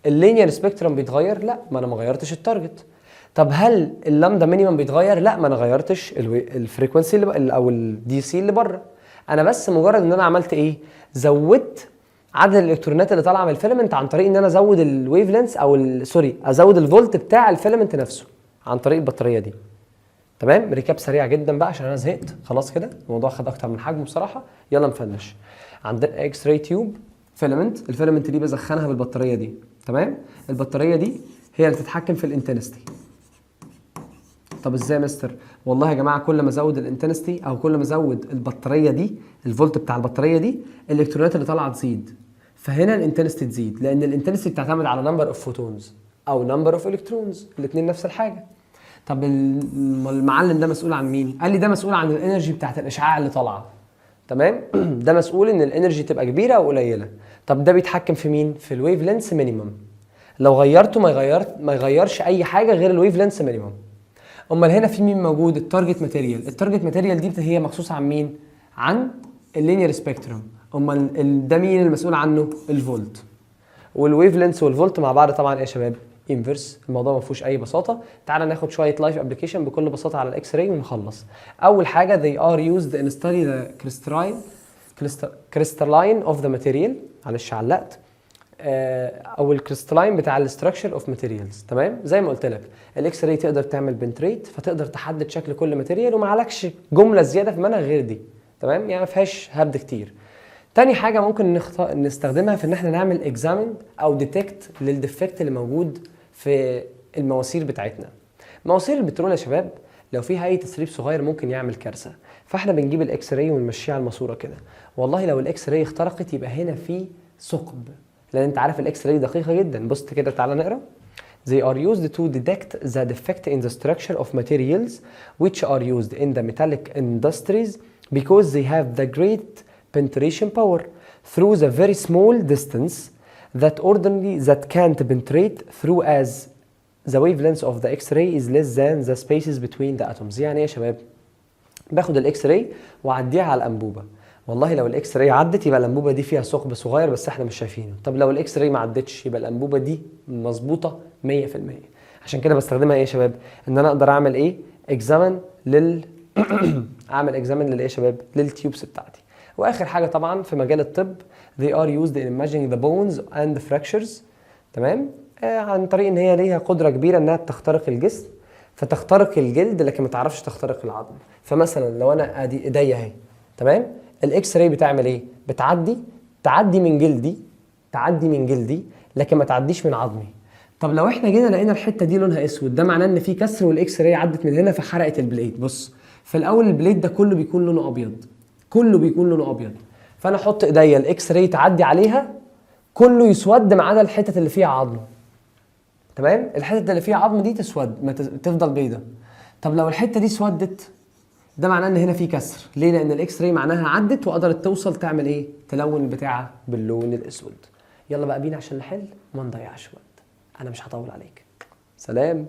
اللينير سبيكترم بيتغير؟ لا، ما انا ما غيرتش التارجت. طب هل اللامدا مينيمم بيتغير؟ لا، ما انا غيرتش الفريكونسي او الدي سي اللي بره. انا بس مجرد ان انا عملت ايه؟ زودت عدد الالكترونات اللي طالعه من الفيلمنت عن طريق ان انا ازود الويف لينث ازود الفولت بتاع الفيلمنت نفسه عن طريق البطاريه دي. تمام؟ ريكاب سريع جدا بقى عشان انا زهقت خلاص كده، الموضوع خد اكتر من حجمه بصراحه. يلا نفنش. عندنا اكس راي تيوب فيلمنت، الفيلمنت دي بسخنها بالبطاريه دي. تمام؟ البطاريه دي هي اللي تتحكم في الانتنستي. طب ازاي يا مستر؟ والله يا جماعه كل ما ازود الانتنستي او كل ما ازود البطاريه دي، الفولت بتاع البطاريه دي، الالكترونات اللي طالعه تزيد. فهنا الانتنستي تزيد لان الانتنستي بتعتمد على نمبر اوف فوتونز او نمبر اوف الكترونز، الاثنين نفس الحاجه. طب المعلم ده مسؤول عن مين؟ قال لي ده مسؤول عن الانرجي بتاعت الاشعاع اللي طالعه. تمام؟ ده مسؤول ان الانرجي تبقى كبيره او قليله. طب ده بيتحكم في مين؟ في الويف لينث مينيمم. لو غيرته ما يغيرش اي حاجه غير الويف لينث مينيمم. امال هنا في مين موجود؟ التارجت ماتيريال. التارجت ماتيريال دي هي مخصوصه عن مين؟ عن اللينير سبيكترم. امال ده مين المسؤول عنه؟ الفولت. والويف لينث والفولت مع بعض طبعا ايه يا شباب؟ انفرس. الموضوع ما فيهوش اي بساطه. تعال ناخد شويه لايف ابلكيشن بكل بساطه على الاكس راي ونخلص. اول حاجه they are used in study the crystalline of the material. معلش علقت. او الكريستالاين بتاع الاستراكشر اوف ماتيريالز. تمام، زي ما قلت لك الاكس راي تقدر تعمل بنتريت، فتقدر تحدد شكل كل ماتيريال وما عليكش جمله زياده في المنهج غير دي. تمام، يعني ما فيهاش هبد كتير. تاني حاجه ممكن نستخدمها في ان احنا نعمل اكزامين او ديتكت للديفكت اللي موجود في المواسير بتاعتنا. مواسير البترول يا شباب لو فيها اي تسريب صغير ممكن يعمل كارثه، فاحنا بنجيب الاكس راي ونمشيها على الماسوره كده. والله لو الاكس راي اخترقت يبقى هنا في ثقب، لان انت عارف الاكس راي دقيقه جدا. بص كده، تعالى نقرا. They are used to detect the defect in the structure of materials which are used in the metallic industries because they have the great penetration power through the very small distance that can't penetrate through as the wavelength of the X-ray is less than the spaces between the atoms. يعني ايه يا شباب؟ باخد الاكس راي واعديها على الانبوبه. والله لو الاكس راي عدت يبقى الانبوبه دي فيها ثقب صغير بس احنا مش شايفينه. طب لو الاكس راي ما عدتش يبقى الانبوبه دي مظبوطه 100%. عشان كده بستخدمها ايه يا شباب؟ ان انا اقدر اعمل ايه؟ اكزامن اعمل اكزامن للايه يا شباب؟ للتيوبس بتاعتي. واخر حاجه طبعا في مجال الطب they are used in imaging the bones and the fractures. تمام؟ عن طريق ان هي ليها قدره كبيره انها تخترق الجسم، فتخترق الجلد لكن ما تعرفش تخترق العظم. فمثلا لو انا ادي ايديا اهي، تمام، الاكس راي بتعمل ايه؟ تعدي من جلدي لكن ما تعديش من عظمي. طب لو احنا جينا لقينا الحته دي لونها اسود، ده معناه ان في كسر والاكس راي عدت من هنا فحرقت البليد. بص، في الاول البليد ده كله بيكون لونه ابيض، فانا احط ايديا الاكس راي تعدي عليها كله يسود ما عدا الحتت اللي فيها عظم. تمام، الحتت اللي فيها عظم دي تسود، ما تفضل بيضه. طب لو الحته دي اسودت ده معناه ان هنا في كسر. ليه؟ لان الاكس راي معناها عدت وقدرت توصل تعمل ايه؟ تلون البتاعه باللون الاسود. يلا بقى بينا عشان نحل ما نضيعش وقت. انا مش هطول عليك. سلام.